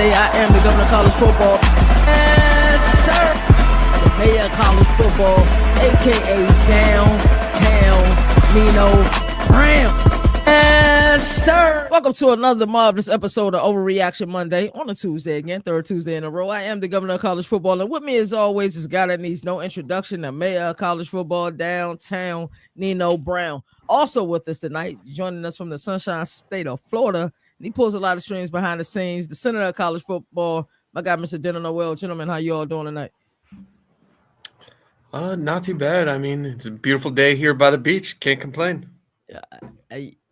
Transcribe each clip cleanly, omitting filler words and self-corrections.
Monday. I am the governor of college football. Yes, sir. The mayor of college football, a.k.a. Downtown Nino Brown. Yes, sir. Welcome to another marvelous episode of Overreaction Monday on a Tuesday again, third Tuesday in a row. I am the governor of college football, and with me as always is a guy that needs no introduction, the mayor of college football, Downtown Nino Brown. Also with us tonight, joining us from the Sunshine State of Florida, and he pulls a lot of strings behind the scenes, the senator of college football, my guy, Mr. Denner Noel. Gentlemen, how you all doing tonight? Not too bad. I mean, it's a beautiful day here by the beach. Can't complain. Yeah,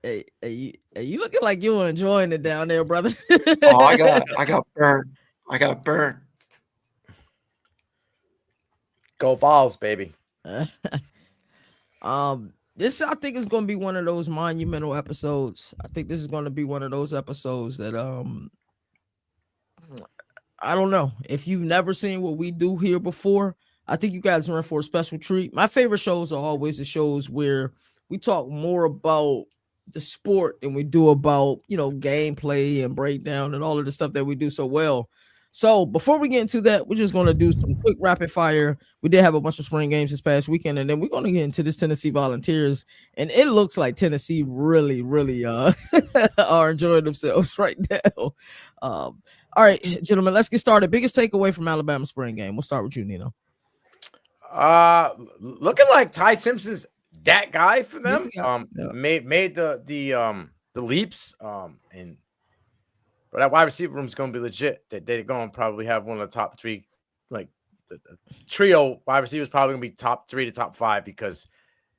you looking like you were enjoying it down there, brother. Oh, I got burnt. I got burnt. Go Vols, baby. This I think is going to be one of those monumental episodes. I think this is going to be one of those episodes that I don't know if you've never seen what we do here before. I think you guys are in for a special treat. My favorite shows are always the shows where we talk more about the sport than we do about, gameplay and breakdown and all of the stuff that we do so well. So before we get into that, we're just going to do some quick rapid fire. We did have a bunch of spring games this past weekend, and then we're going to get into this Tennessee Volunteers. And it looks like Tennessee really, really are enjoying themselves right now. All right, gentlemen, let's get started. Biggest takeaway from Alabama spring game. We'll start with you, Nino. Looking like Ty Simpson's that guy for them. Made the leaps. But that wide receiver room is going to be legit. They're going to probably have one of the top three, like the trio wide receivers, probably going to be top 3 to top 5 because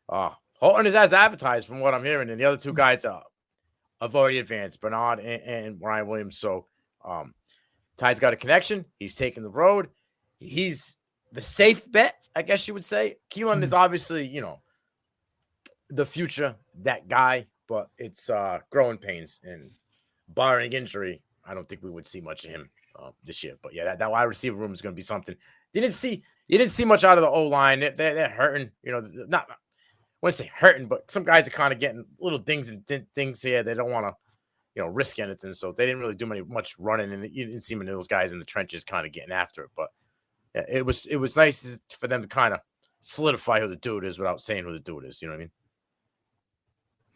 Holton is as advertised from what I'm hearing, and the other two guys have already advanced, Bernard and Ryan Williams. So Ty's got a connection. He's taking the road. He's the safe bet, I guess you would say. Keelan is obviously, the future, that guy, but it's growing pains, and barring injury, I don't think we would see much of him this year. But yeah, that wide receiver room is going to be something. You didn't see much out of the O-line. They're hurting. I wouldn't say hurting, but some guys are kind of getting little things here. They don't want to, risk anything. So they didn't really do much running, and you didn't see many of those guys in the trenches kind of getting after it. But yeah, it was nice for them to kind of solidify who the dude is without saying who the dude is. You know what I mean?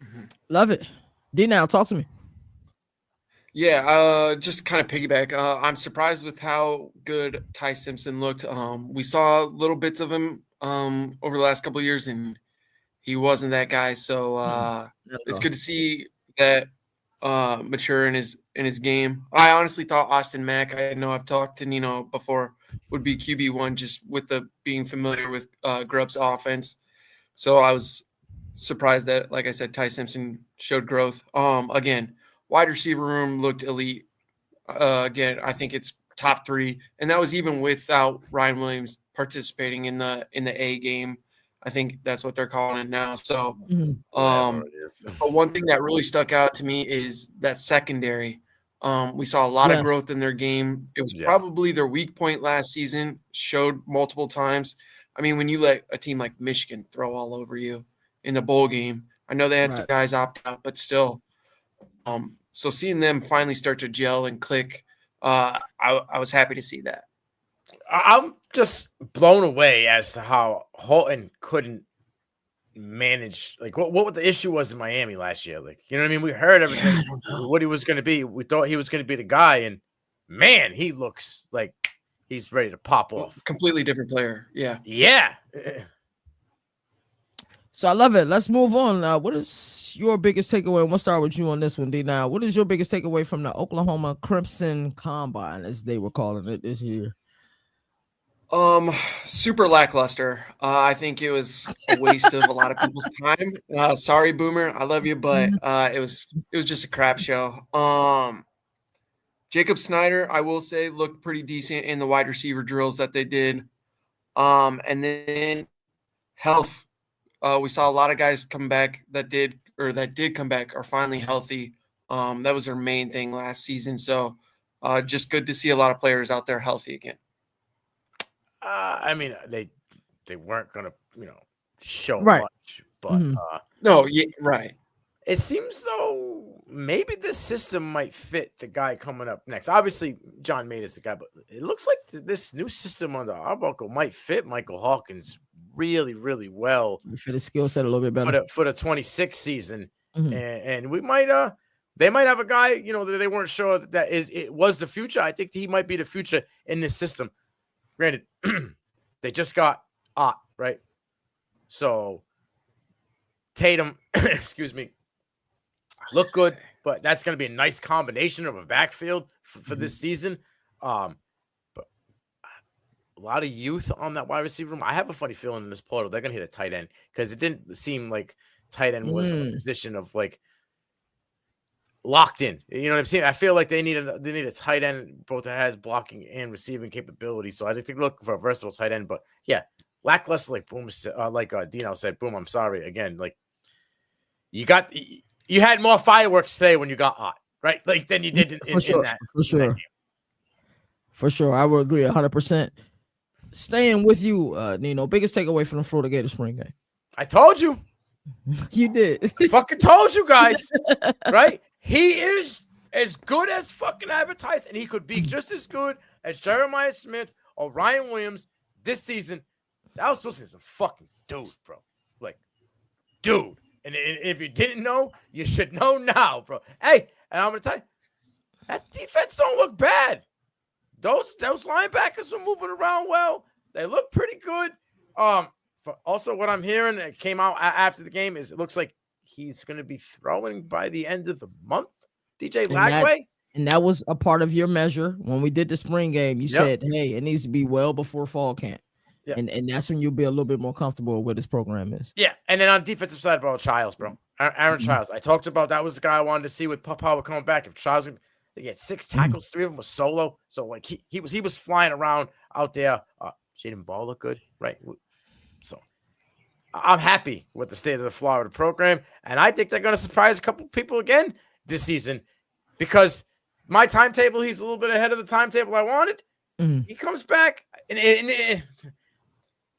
Mm-hmm. Love it. D, now talk to me. Yeah, just kind of piggyback. I'm surprised with how good Ty Simpson looked. We saw little bits of him over the last couple of years, and he wasn't that guy. So it's good to see that mature in his game. I honestly thought Austin Mack, I know I've talked to Nino before, would be QB1 just with the being familiar with Grubb's offense. So I was surprised that, like I said, Ty Simpson showed growth. Again, wide receiver room looked elite. Again, I think it's top 3, and that was even without Ryan Williams participating in the A game. I think that's what they're calling it now. So, but one thing that really stuck out to me is that secondary. We saw a lot of growth in their game. It was probably their weak point last season. Showed multiple times. I mean, when you let a team like Michigan throw all over you in the bowl game, I know they had some guys opt out, but still. So seeing them finally start to gel and click, I was happy to see that. I'm just blown away as to how Holton couldn't manage. Like, what the issue was in Miami last year? Like, you know what I mean? We heard everything, what he was going to be. We thought he was going to be the guy, and man, he looks like he's ready to pop off. Completely different player. Yeah. Yeah. So I love it. Let's move on. What is your biggest takeaway? And we'll start with you on this one, D. Now, what is your biggest takeaway from the Oklahoma Crimson Combine, as they were calling it this year? Super lackluster. I think it was a waste of a lot of people's time. Sorry, Boomer, I love you, but it was just a crap show. Jacob Snyder, I will say, looked pretty decent in the wide receiver drills that they did. And then health. We saw a lot of guys come back that did come back are finally healthy. That was their main thing last season. So just good to see a lot of players out there healthy again. I mean, they weren't going to, show much, but no, yeah, right. It seems though maybe this system might fit the guy coming up next. Obviously, John Maid is the guy, but it looks like this new system under Arbuckle might fit Michael Hawkins really, really well. Fit his skill set a little bit better for the 26th season. And we might they might have a guy, you know, that they weren't sure that it was the future. I think he might be the future in this system. Granted, they just got Ott, right? So Tatum, excuse me, look good, but that's going to be a nice combination of a backfield for this season. But a lot of youth on that wide receiver room. I have a funny feeling in this portal they're going to hit a tight end because it didn't seem like tight end was in a position of like locked in. You know what I'm saying? I feel like they need a tight end both that has blocking and receiving capability. So I think they're looking for a versatile tight end. But yeah, lackluster, like Boom, Dino said. Boom, I'm sorry again. Like you had more fireworks today when you got Ott, right? Like than you did in that. For sure, I would agree 100%. Staying with you, Nino. Biggest takeaway from the Florida Gator spring game. I told you. You did. I fucking told you guys, right? He is as good as fucking advertised, and he could be just as good as Jeremiah Smith or Ryan Williams this season. Dallas Wilson is a fucking dude, bro. Like, dude. And if you didn't know, you should know now, bro. Hey, and I'm gonna tell you, that defense don't look bad. Those linebackers were moving around well. They look pretty good. Also, what I'm hearing that came out after the game is it looks like he's going to be throwing by the end of the month. DJ Lagway. And that was a part of your measure when we did the spring game. You said, hey, it needs to be well before fall camp. Yep. And that's when you'll be a little bit more comfortable with what this program is. Yeah. And then on defensive side, bro, Childs, bro. Aaron Childs. I talked about that was the guy I wanted to see with Papa coming back. If Childs, he had 6 tackles, 3 of them was solo. So like he was flying around out there. Jaden Ball looked good, right? So I'm happy with the state of the Florida program, and I think they're going to surprise a couple people again this season because my timetable, he's a little bit ahead of the timetable I wanted. He comes back and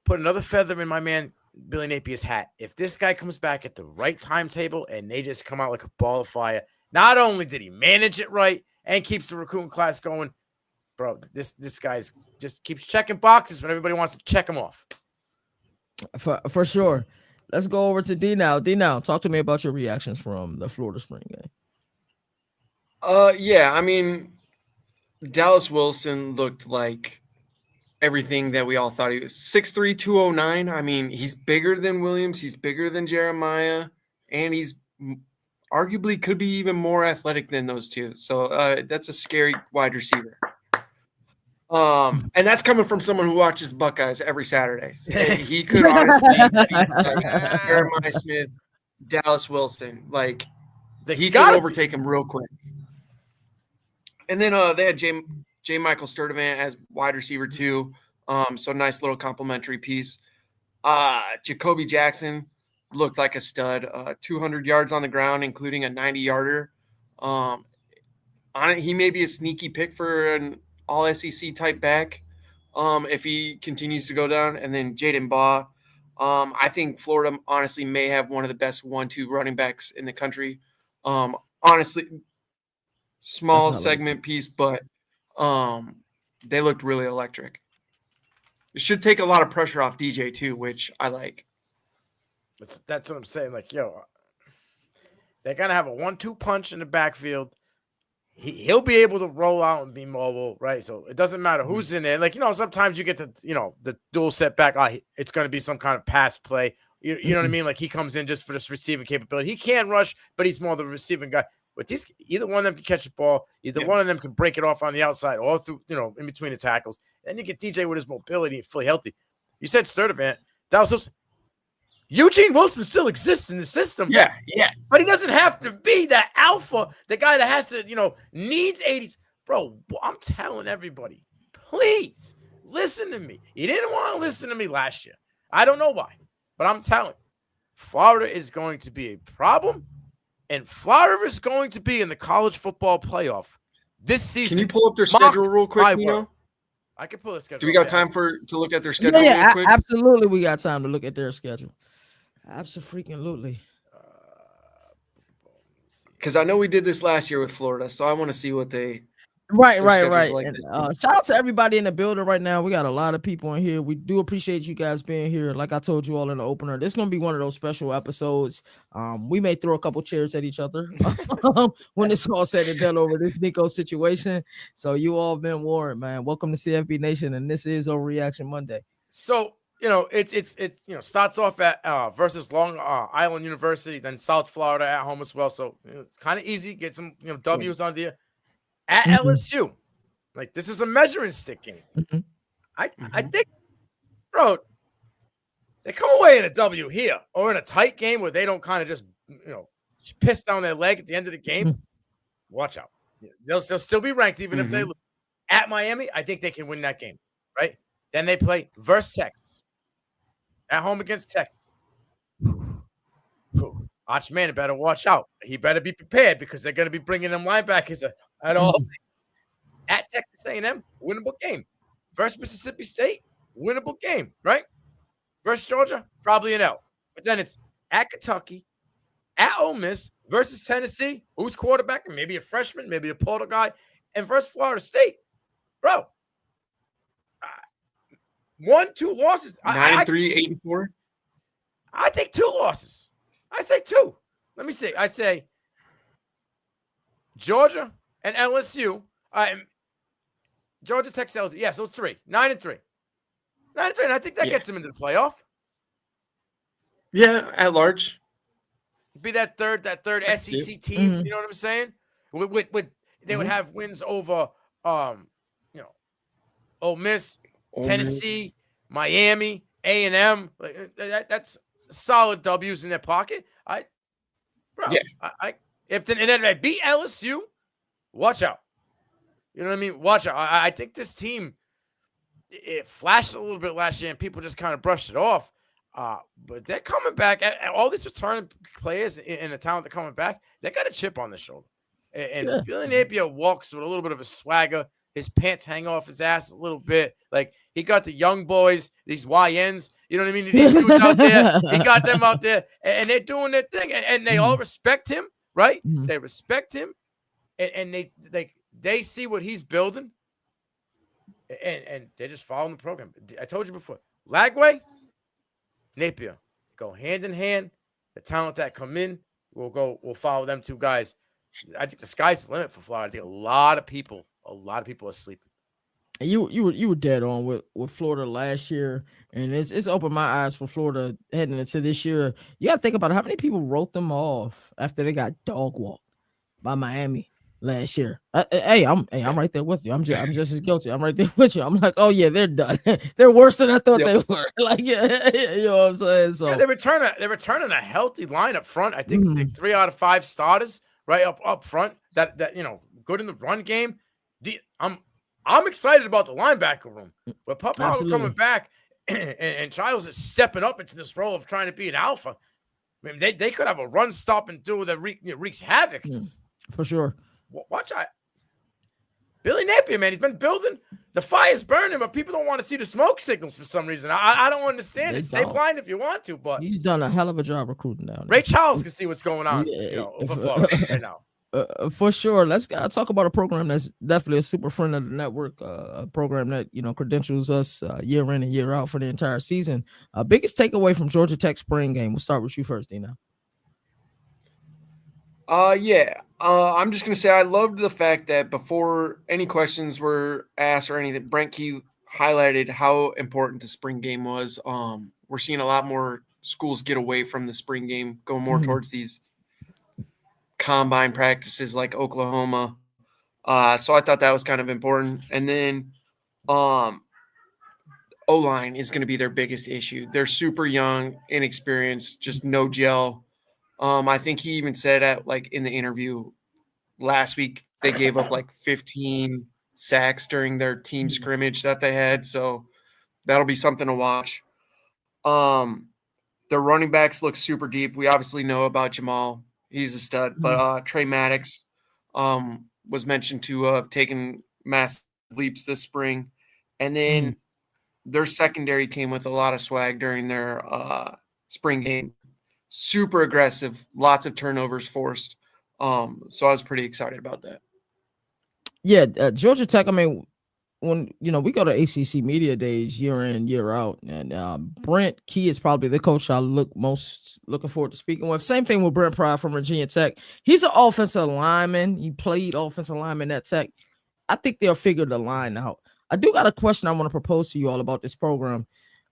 put another feather in my man Billy Napier's hat. If this guy comes back at the right timetable and they just come out like a ball of fire, not only did he manage it right and keeps the recruiting class going, bro, this guy's just keeps checking boxes when everybody wants to check him off. For sure. Let's go over to D now. D now, talk to me about your reactions from the Florida spring game. Yeah, I mean, Dallas Wilson looked like everything that we all thought he was. 6'3", 209. I mean, he's bigger than Williams. He's bigger than Jeremiah. And he's arguably could be even more athletic than those two. So that's a scary wide receiver. And that's coming from someone who watches Buckeyes every Saturday. He could honestly like Jeremiah Smith, Dallas Wilson. Like he could overtake him real quick. And then they had J. Michael Sturdivant as wide receiver too. So nice little complimentary piece. Jacoby Jackson looked like a stud. 200 yards on the ground, including a 90-yarder. He may be a sneaky pick for an all SEC type back if he continues to go down. And then Jaden Baugh. I think Florida honestly may have one of the best 1-2 running backs in the country. Honestly, small segment piece, but they looked really electric. It should take a lot of pressure off DJ too, which I like. That's what I'm saying. Like, yo, they're going to have a 1-2 punch in the backfield. He'll be able to roll out and be mobile, right? So it doesn't matter who's in there. Like, sometimes you get the dual setback. It's going to be some kind of pass play. You know what I mean? Like he comes in just for this receiving capability. He can rush, but he's more the receiving guy. But either one of them can catch the ball. Either one of them can break it off on the outside or through, in between the tackles. Then you get DJ with his mobility and fully healthy. You said Sturdivant. Dallas Wilson. Eugene Wilson still exists in the system. Yeah. But he doesn't have to be that alpha, the guy that has to, needs 80s. Bro, I'm telling everybody, please listen to me. You didn't want to listen to me last year. I don't know why, but I'm telling you, Florida is going to be a problem, and Florida is going to be in the college football playoff this season. Can you pull up their schedule real quick, I can pull the schedule. Do we got time to look at their schedule real quick? Absolutely, we got time to look at their schedule. Absolutely. because I know we did this last year with Florida, so I want to see what their Right. schedule's like And this year. shout out to everybody in the building right now. We got a lot of people in here. We do appreciate you guys being here. Like I told you all in the opener, this is gonna be one of those special episodes. We may throw a couple chairs at each other when it's all said and done over this Nico situation. So you all been warned, man. Welcome to CFB Nation, and this is Overreaction Monday. So it's starts off at versus Long Island University, then South Florida at home as well. So it's kind of easy. Get some W's on there at LSU. Like, this is a measuring stick game. I think, bro, they come away in a W here or in a tight game where they don't kind of just piss down their leg at the end of the game. Watch out. They'll still be ranked even if they lose. At Miami, I think they can win that game, right? Then they play versus Texas. At home against Texas. Archman better watch out. He better be prepared because they're going to be bringing them linebackers at all. At Texas A&M, winnable game. Versus Mississippi State, winnable game, right? Versus Georgia, probably an L. But then it's at Kentucky, at Ole Miss, versus Tennessee, who's quarterbacking, maybe a freshman, maybe a portal guy, and versus Florida State. Bro, 1-2 losses. 9-3, 8-4. I take 2 losses. I say 2. Let me see. I say Georgia and LSU. Georgia, Texas, LSU. Yeah, so 3. 9-3. 9-3, and I think that gets them into the playoff. Yeah, at large. Be that third SEC team. You know what I'm saying? They would have wins over Ole Miss, Tennessee, Miami, A&M. That's solid W's in their pocket. If they beat LSU, watch out. You know what I mean? Watch out. I think this team, it flashed a little bit last year, and people just kind of brushed it off. But they're coming back. All these returning players in the talent that are coming back, they got a chip on their shoulder. And Billy Napier walks with a little bit of a swagger. His pants hang off his ass a little bit. Like, he got the young boys, these YNs, you know what I mean? These dudes out there. He got them out there, and they're doing their thing. And they all respect him, right? They respect him, and they see what he's building, and they're just following the program. I told you before, Lagway, Napier go hand in hand. The talent that come in, we'll follow them 2 guys. I think the sky's the limit for Florida. I think a lot of people are sleeping. You were dead on with Florida last year, and it's opened my eyes for Florida heading into this year. You got to think about how many people wrote them off after they got dog walked by Miami last year. I'm right there with you. I'm just as guilty. I'm right there with you. I'm like, oh yeah, they're done. They're worse than I thought they were. Like, you know what I'm saying? So they're returning a healthy line up front. I think 3 out of 5 starters right up front. That good in the run game. I'm excited about the linebacker room. But Papa coming back and Childs is stepping up into this role of trying to be an alpha. I mean, they could have a run stop and do that wreaks havoc. For sure. Watch out. Billy Napier, man, he's been building. The fire's burning, but people don't want to see the smoke signals for some reason. I don't understand it. Stay blind if you want to, but he's done a hell of a job recruiting down there. Ray Charles can see what's going on for Florida right now. For sure. Let's talk about a program that's definitely a super friend of the network, a program that credentials us year in and year out for the entire season. Biggest takeaway from Georgia Tech spring game. We'll start with you first, Dino. I'm just gonna say I loved the fact that before any questions were asked or anything, Brent Key highlighted how important the spring game was. We're seeing a lot more schools get away from the spring game, go more towards these combine practices like Oklahoma. So I thought that was kind of important. And then O-line is going to be their biggest issue. They're super young, inexperienced, just no gel. I think he even said in the interview last week, they gave up 15 sacks during their team scrimmage that they had. So that'll be something to watch. Their running backs look super deep. We obviously know about Jamal. He's a stud. But Trey Maddox was mentioned to have taken massive leaps this spring. And then their secondary came with a lot of swag during their spring game. Super aggressive, lots of turnovers forced. So I was pretty excited about that. Yeah, Georgia Tech. I mean, when we go to ACC media days year in year out, and Brent Key is probably the coach I looking forward to speaking with. Same thing with Brent Pry from Virginia Tech. He's an offensive lineman. He played offensive lineman at Tech. I think they'll figure the line out. I do got a question I want to propose to you all about this program.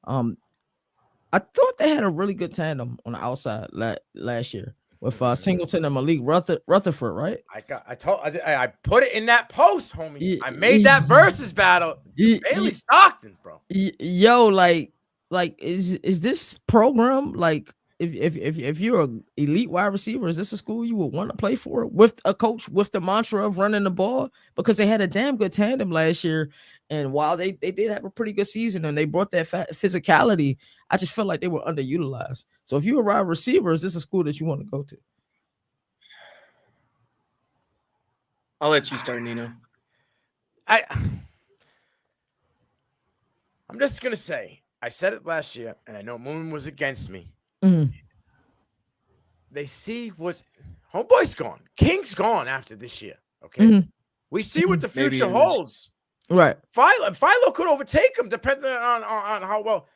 I thought they had a really good tandem on the outside last year with Singleton and Malik Rutherford, right? I put it in that post, homie. I made that versus battle. Bailey Stockton, bro. Yo, like is this program like if you're an elite wide receiver, is this a school you would want to play for with a coach with the mantra of running the ball? Because they had a damn good tandem last year, and while they did have a pretty good season and they brought that physicality, I just felt like they were underutilized. So if you're a wide receiver, is this a school that you want to go to? I'll let you start, Nino. I'm just gonna say, I said it last year, and I know Moon was against me. They see what's homeboy's gone, King's gone after this year. Okay, we see what the future holds. Right, Philo could overtake him depending on how well.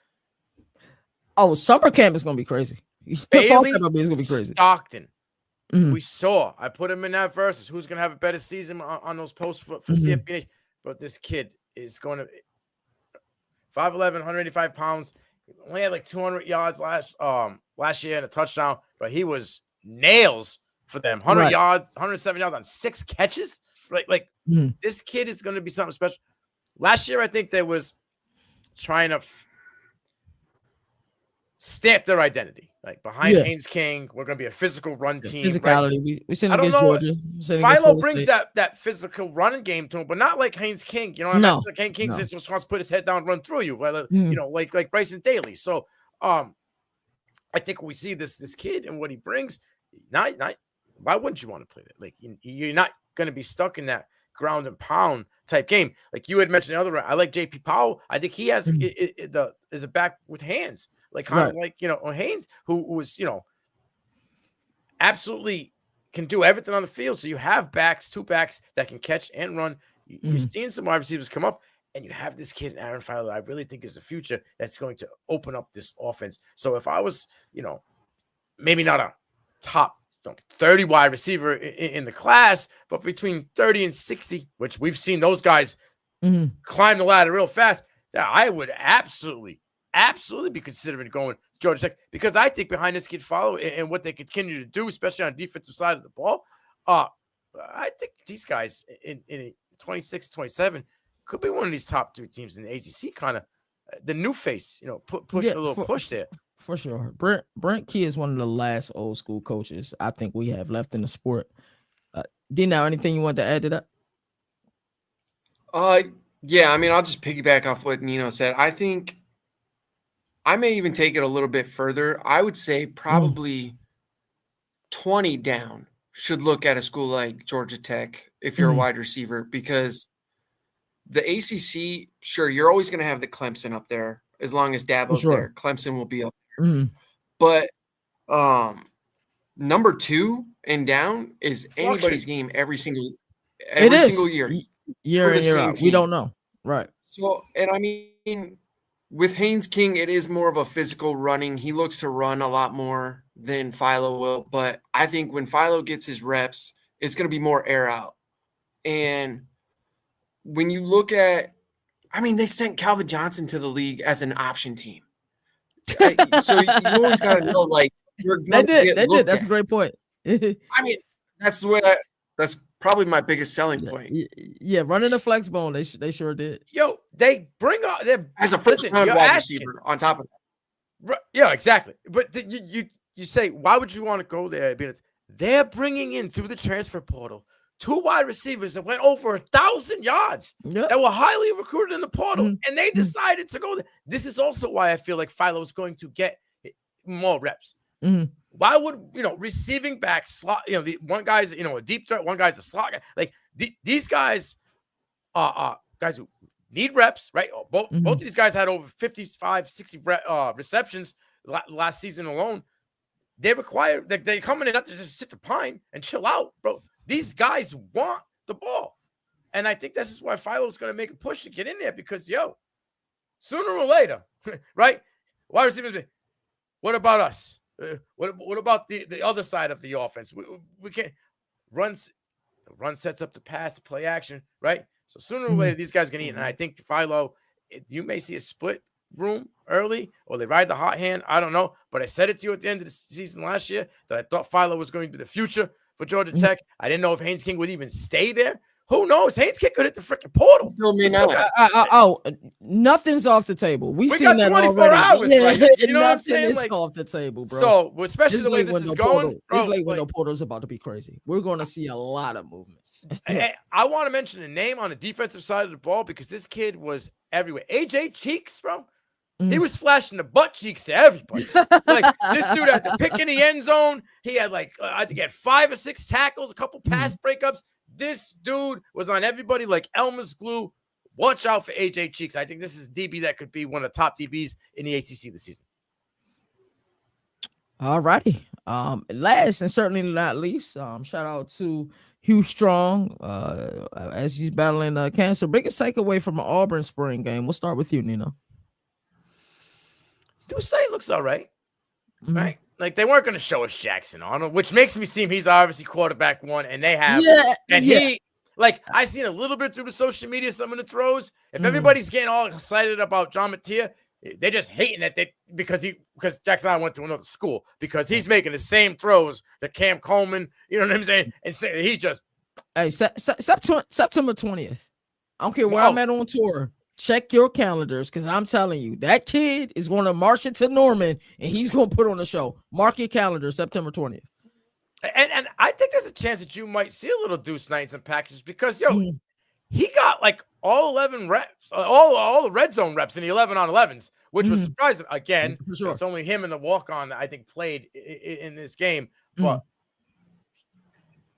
Oh, summer camp is gonna be crazy. Bailey is gonna be crazy. Stockton. We saw. I put him in that versus who's gonna have a better season on those posts for CFP. But this kid is going to 5'11", 185 pounds. Only had like 200 yards last year and a touchdown, but he was nails for them. 100 yards, 107 yards on 6 catches. Like this kid is going to be something special. Last year, I think they was trying to stamp their identity. Like behind Haynes King, we're going to be a physical run team. Physicality. Right? We seen against Georgia. Philo brings that physical running game to him, but not like Haynes King. You know what I mean? Like Haynes King just wants to put his head down and run through you. You know, like Bryson Daly. So I think we see this kid and what he brings. Not why wouldn't you want to play that? Like you're not going to be stuck in that ground and pound type game. Like you had mentioned the other round. I like JP Powell. I think he has is a back with hands. Like kind of like, you know, Haynes, who was, you know, absolutely can do everything on the field. So you have two backs that can catch and run. You're seeing some wide receivers come up, and you have this kid, Aaron Philo, I really think is the future that's going to open up this offense. So if I was, you know, maybe not a top 30 wide receiver in the class, but between 30 and 60, which we've seen those guys climb the ladder real fast, that I would absolutely be considering going to Georgia Tech, because I think behind this kid Philo and what they continue to do, especially on the defensive side of the ball, I think these guys in 26, 27 could be one of these top 3 teams in the ACC, kind of the new face, you know, push a little push there. For sure. Brent Key is one of the last old school coaches I think we have left in the sport. Dino, anything you want to add to that? Yeah, I mean, I'll just piggyback off what Nino said. I think I may even take it a little bit further. I would say probably 20 down should look at a school like Georgia Tech if you're a wide receiver, because the ACC, sure, you're always going to have the Clemson up there as long as Dabo's there. Clemson will be up there. But number 2 and down is anybody's game every single year. Year in, year out. We don't know. Right. So, and I mean, with Haynes King, it is more of a physical running. He looks to run a lot more than Philo will. But I think when Philo gets his reps, it's going to be more air out. And when you look at, I mean, they sent Calvin Johnson to the league as an option team. So you always got to know, like, you're they did. That's a great point. I mean, that's the way that's probably my biggest selling point. Yeah, running the flex bone, they sure did. Yo, they bring up as a first round wide receiver on top of that. Yeah, exactly. But you say, why would you want to go there? They're bringing in through the transfer portal 2 wide receivers that went over 1,000 yards that were highly recruited in the portal, and they decided to go there. This is also why I feel like Philo is going to get more reps. Why would, you know, receiving back slot, you know, the one guy's, you know, a deep threat, one guy's a slot guy. Like these guys are guys who need reps, right? Both of these guys had over 55, 60 receptions last season alone. they require that they come in and not to just sit the pine and chill out, bro. These guys want the ball. And I think this is why Philo's going to make a push to get in there because, sooner or later, right? Wide receivers, what about us? What about the other side of the offense? We can't run sets up the pass, play action, right? So sooner or later, these guys are going to eat. And I think Philo, you may see a split room early or they ride the hot hand. I don't know. But I said it to you at the end of the season last year that I thought Philo was going to be the future for Georgia Tech. I didn't know if Haynes King would even stay there. Who knows? Haynes King could hit the freaking portal. Still me now. Nothing's off the table. We seen got that 24 already. hours, Yeah, like, you know what I'm saying? It's Like, off the table, bro. So, especially the way this is going, bro, this late window portal is about to be crazy. We're going to see a lot of movement. I want to mention a name on the defensive side of the ball because this kid was everywhere. AJ Cheeks, bro. He was flashing the butt cheeks to everybody. Like, this dude had the pick in the end zone. He had I had to get 5 or 6 tackles, a couple pass breakups. This dude was on everybody like Elmer's glue. Watch out for AJ Cheeks. I think this is DB that could be one of the top DBs in the ACC this season. All righty. Last and certainly not least, shout out to Hugh Strong as he's battling cancer. Biggest takeaway from an Auburn spring game. We'll start with you, Nino. Duce looks all right. Right? Like, they weren't going to show us Jackson Arnold, which makes me seem he's obviously quarterback one, and they have. He, I seen a little bit through the social media, some of the throws. If everybody's getting all excited about John Mattia, they're just hating it because Jackson Arnold went to another school because he's making the same throws that Cam Coleman, you know what I'm saying? And he just. Hey, September 20th. I don't care where I'm at on tour. Check your calendars because I'm telling you, that kid is going to march into Norman and he's going to put on a show. Mark your calendar, September 20th. And I think there's a chance that you might see a little Deuce Knights and packages because, he got all 11 reps, all the red zone reps in the 11-on-11s, which was surprising. Again, sure. It's only him and the walk-on that I think played in this game. But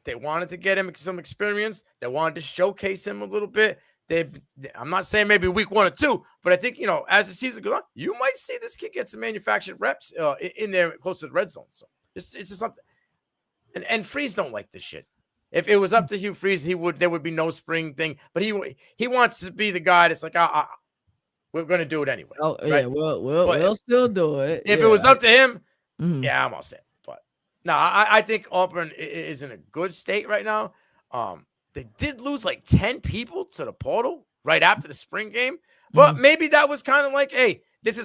they wanted to get him some experience. They wanted to showcase him a little bit. I'm not saying maybe week 1 or 2, but I think, as the season goes on, you might see this kid get some manufactured reps in there close to the red zone. So it's just something. And Freeze don't like this shit. If it was up to Hugh Freeze, there would be no spring thing. But he wants to be the guy that's like, we're going to do it anyway. Oh, right? Yeah, we'll still do it. If it was up to him, I'm all set. But no, I think Auburn is in a good state right now. They did lose 10 people to the portal right after the spring game. But maybe that was kind of like, hey, this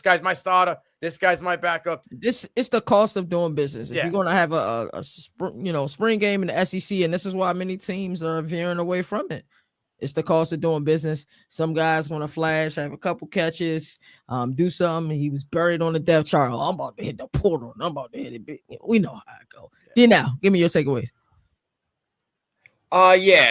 guy's my starter. This guy's my backup. It's the cost of doing business. If you're going to have a spring game in the SEC, and this is why many teams are veering away from it. It's the cost of doing business. Some guys going to flash, have a couple catches, do something. He was buried on the depth chart. Oh, I'm about to hit the portal. I'm about to hit it. We know how it go. Now, give me your takeaways.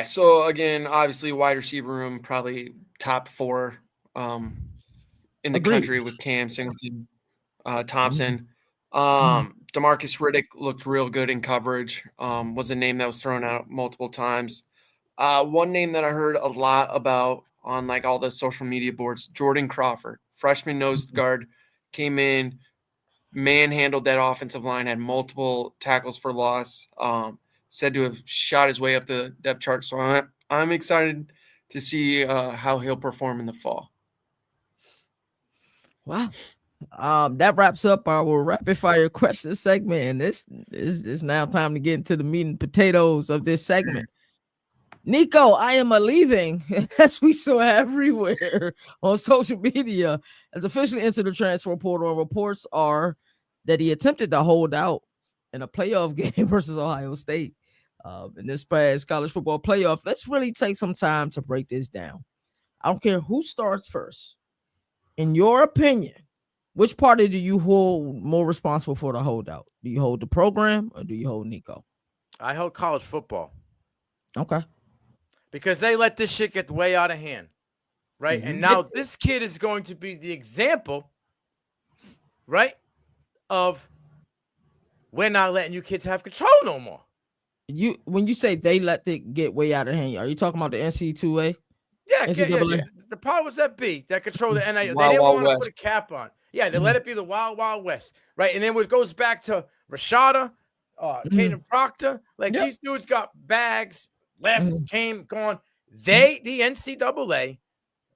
So again, obviously wide receiver room, probably top 4 in the country with Cam Singleton, Thompson. DeMarcus Riddick looked real good in coverage. Was a name that was thrown out multiple times. One name that I heard a lot about on all the social media boards, Jordan Crawford, freshman nose guard, came in, manhandled that offensive line, had multiple tackles for loss. Said to have shot his way up the depth chart. So I'm excited to see how he'll perform in the fall. Wow. That wraps up our rapid fire question segment. And this is now time to get into the meat and potatoes of this segment. Nico Iamaleava, as we saw everywhere on social media, has officially entered the transfer portal, and reports are that he attempted to hold out in a playoff game versus Ohio State in this past college football playoff. Let's really take some time to break this down. I don't care who starts first. In your opinion, which party do you hold more responsible for the holdout? Do you hold the program or do you hold Nico? I hold college football. Okay. Because they let this shit get way out of hand, right? And now this kid is going to be the example, right, of we're not letting you kids have control no more. When you say they let it get way out of hand, are you talking about the NCAA? Yeah. The powers that be that control the NIL. They didn't want to put a cap on. Yeah, they let it be the wild, wild west, right? And then it goes back to Rashada, Caden Proctor. Like, these dudes got bags, left, came, gone. The NCAA,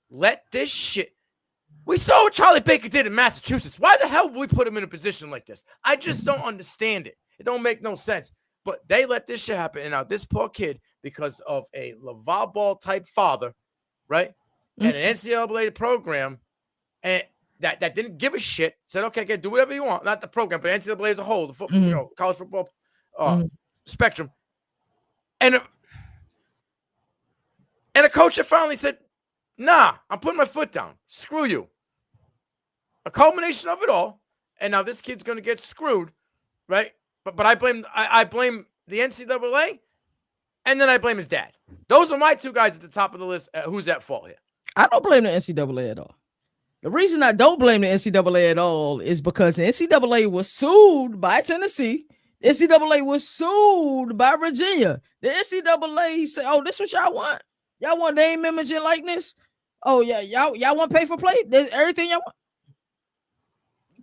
let this shit. We saw what Charlie Baker did in Massachusetts. Why the hell would we put him in a position like this? I just don't understand it. It don't make no sense. But they let this shit happen. And now this poor kid, because of a LaVar Ball type father, right? And an NCAA program, and that didn't give a shit, said, okay, do whatever you want. Not the program, but NCAA as a whole, the football, college football spectrum. And a coach that finally said, nah, I'm putting my foot down. Screw you. A culmination of it all. And now this kid's going to get screwed, right? But I blame the NCAA, and then I blame his dad. Those are my two guys at the top of the list. Who's at fault here? I don't blame the NCAA at all. The reason I don't blame the NCAA at all is because the NCAA was sued by Tennessee. The NCAA was sued by Virginia. The NCAA said, oh, this is what y'all want? Y'all want name, image, and likeness? Oh, yeah, y'all want pay for play? There's everything y'all want.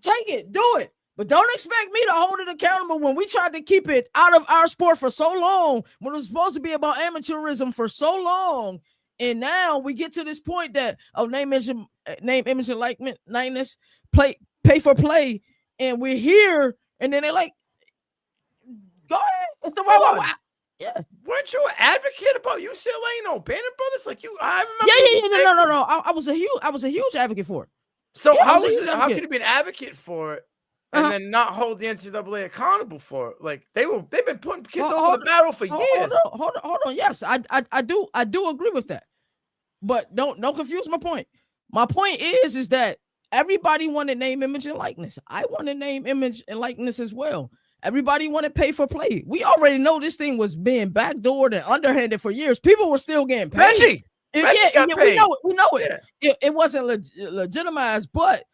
Take it, do it. But don't expect me to hold it accountable when we tried to keep it out of our sport for so long, when it was supposed to be about amateurism for so long. And now we get to this point that, name, image, and likeness, pay for play. And we're here. And then they're like, go ahead. It's the right way. Yeah. Weren't you an advocate about UCLA? No, Bannon Brothers? Like you, I remember. No. I was a huge advocate for it. So how can you be an advocate for it and then not hold the NCAA accountable for it? Like they've been putting kids over the barrel for years. Hold on. Yes, I do agree with that. But don't confuse my point. My point is that everybody wanted name, image, and likeness. I wanted name, image, and likeness as well. Everybody wanted pay for play. We already know this thing was being backdoored and underhanded for years. People were still getting paid. Reggie we know it. Yeah. It wasn't legitimized, but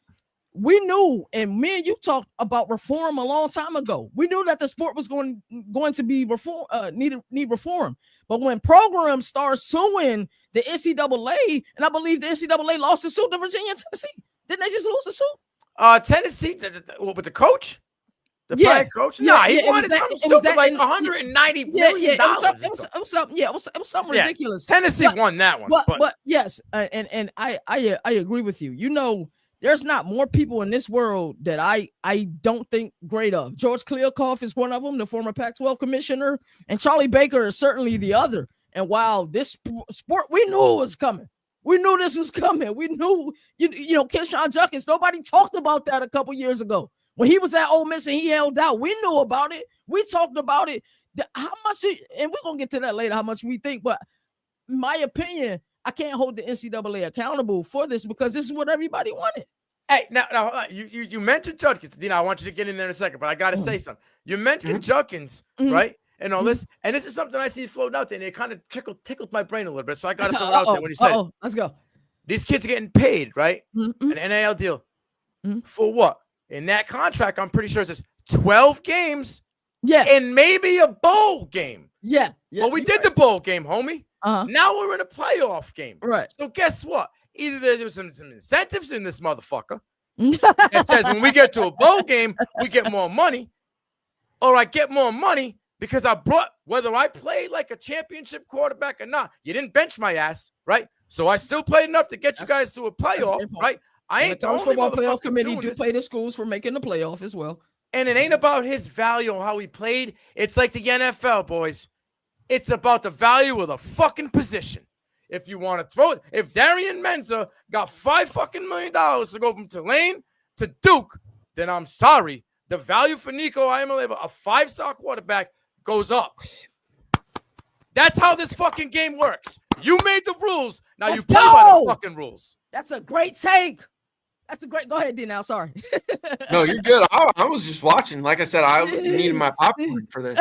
we knew, and me and you talked about reform a long time ago. We knew that the sport was going to be need reform. But when programs start suing the NCAA, and I believe the NCAA lost the suit to Virginia and Tennessee, didn't they just lose the suit? Tennessee, with the coach. The prior coach? No, he wanted something stupid like $190 million. It was something ridiculous. Tennessee won that one. But yes, and I agree with you. You know, there's not more people in this world that I don't think great of. George Kliavkoff is one of them, the former Pac-12 commissioner, and Charlie Baker is certainly the other. And while this sport, we knew it was coming. We knew this was coming. We knew, Keyshawn Junkins, nobody talked about that a couple years ago. When he was at Ole Miss and he held out, we knew about it. We talked about it. How much, and we're going to get to that later, how much we think. But in my opinion, I can't hold the NCAA accountable for this because this is what everybody wanted. Hey, now you mentioned Judkins. Dina, I want you to get in there in a second, but I got to say something. You mentioned Judkins, right? And all this. And this is something I see floating out there, and it kind of tickled my brain a little bit. So I got to throw it out there when you said, let's go. These kids are getting paid, right? An NIL deal. For what? In that contract, I'm pretty sure it says 12 games. Yeah. And maybe a bowl game. Yeah. Well, we did the bowl game, homie. Now we're in a playoff game. Right. So guess what? Either there's some incentives in this motherfucker that says when we get to a bowl game, we get more money. Or I get more money because whether I played like a championship quarterback or not, you didn't bench my ass, right? So I still played enough to get you guys to a playoff, right? I ain't the football playoff committee do play the schools for making the playoff as well. And it ain't about his value or how he played. It's like the NFL, boys. It's about the value of the fucking position. If you want to throw it, if Darian Menza got $5 million to go from Tulane to Duke, then I'm sorry. The value for Nico Iamaleava, a 5-star quarterback, goes up. That's how this fucking game works. You made the rules. Now you play by the fucking rules. That's a great take. Go ahead, D now. Sorry. No, you're good. I was just watching. Like I said, I needed my popcorn for this.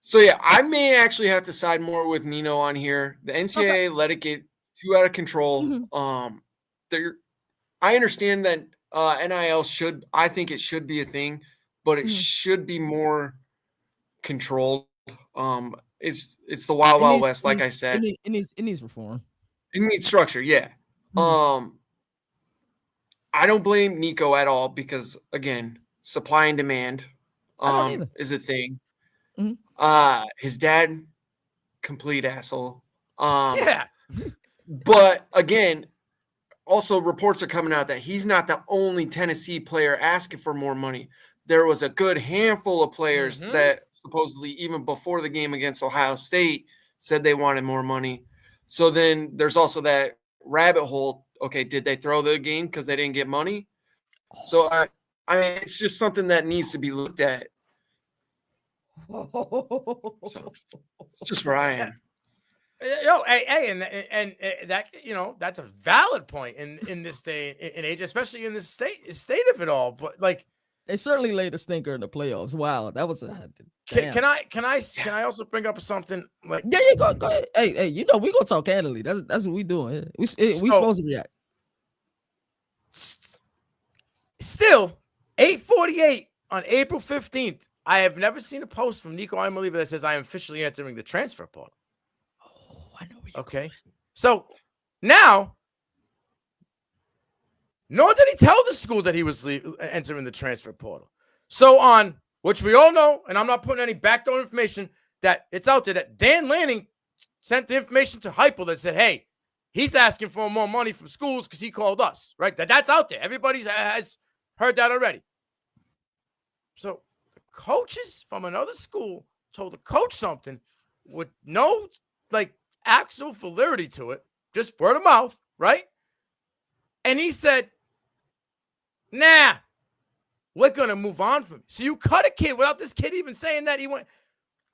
So yeah, I may actually have to side more with Nino on here. The NCAA let it get too out of control. I understand that NIL I think it should be a thing, but it should be more controlled. It's the wild west, like I said. It needs reform. It needs structure, yeah. I don't blame Nico at all because, again, supply and demand is a thing. Mhm. His dad, complete asshole. Yeah. But again, also reports are coming out that he's not the only Tennessee player asking for more money. There was a good handful of players that supposedly, even before the game against Ohio State, said they wanted more money. So then there's also that rabbit hole. Okay, did they throw the game because they didn't get money? So I mean, it's just something that needs to be looked at. So it's just where I am. Yo, hey, and that, you know, that's a valid point in this day and age, especially in this state of it all. But like, they certainly laid a stinker in the playoffs. Wow, that was a can I also bring up something like? Yeah, go ahead. Hey, you know we gonna talk candidly. That's what we doing. We supposed to react. Still, 8:48 on April 15th. I have never seen a post from Nico Iamaleava that says I am officially entering the transfer portal. I know. Okay. So now, nor did he tell the school that he was entering the transfer portal. So on, which we all know, and I'm not putting any backdoor information, that it's out there that Dan Lanning sent the information to Heupel that said, hey, he's asking for more money from schools because he called us, right? That's out there. Everybody has heard that already. So the coaches from another school told the coach something with no, like, actual validity to it, just word of mouth, right? And he said, nah, we're going to move on from it. So you cut a kid without this kid even saying that he went.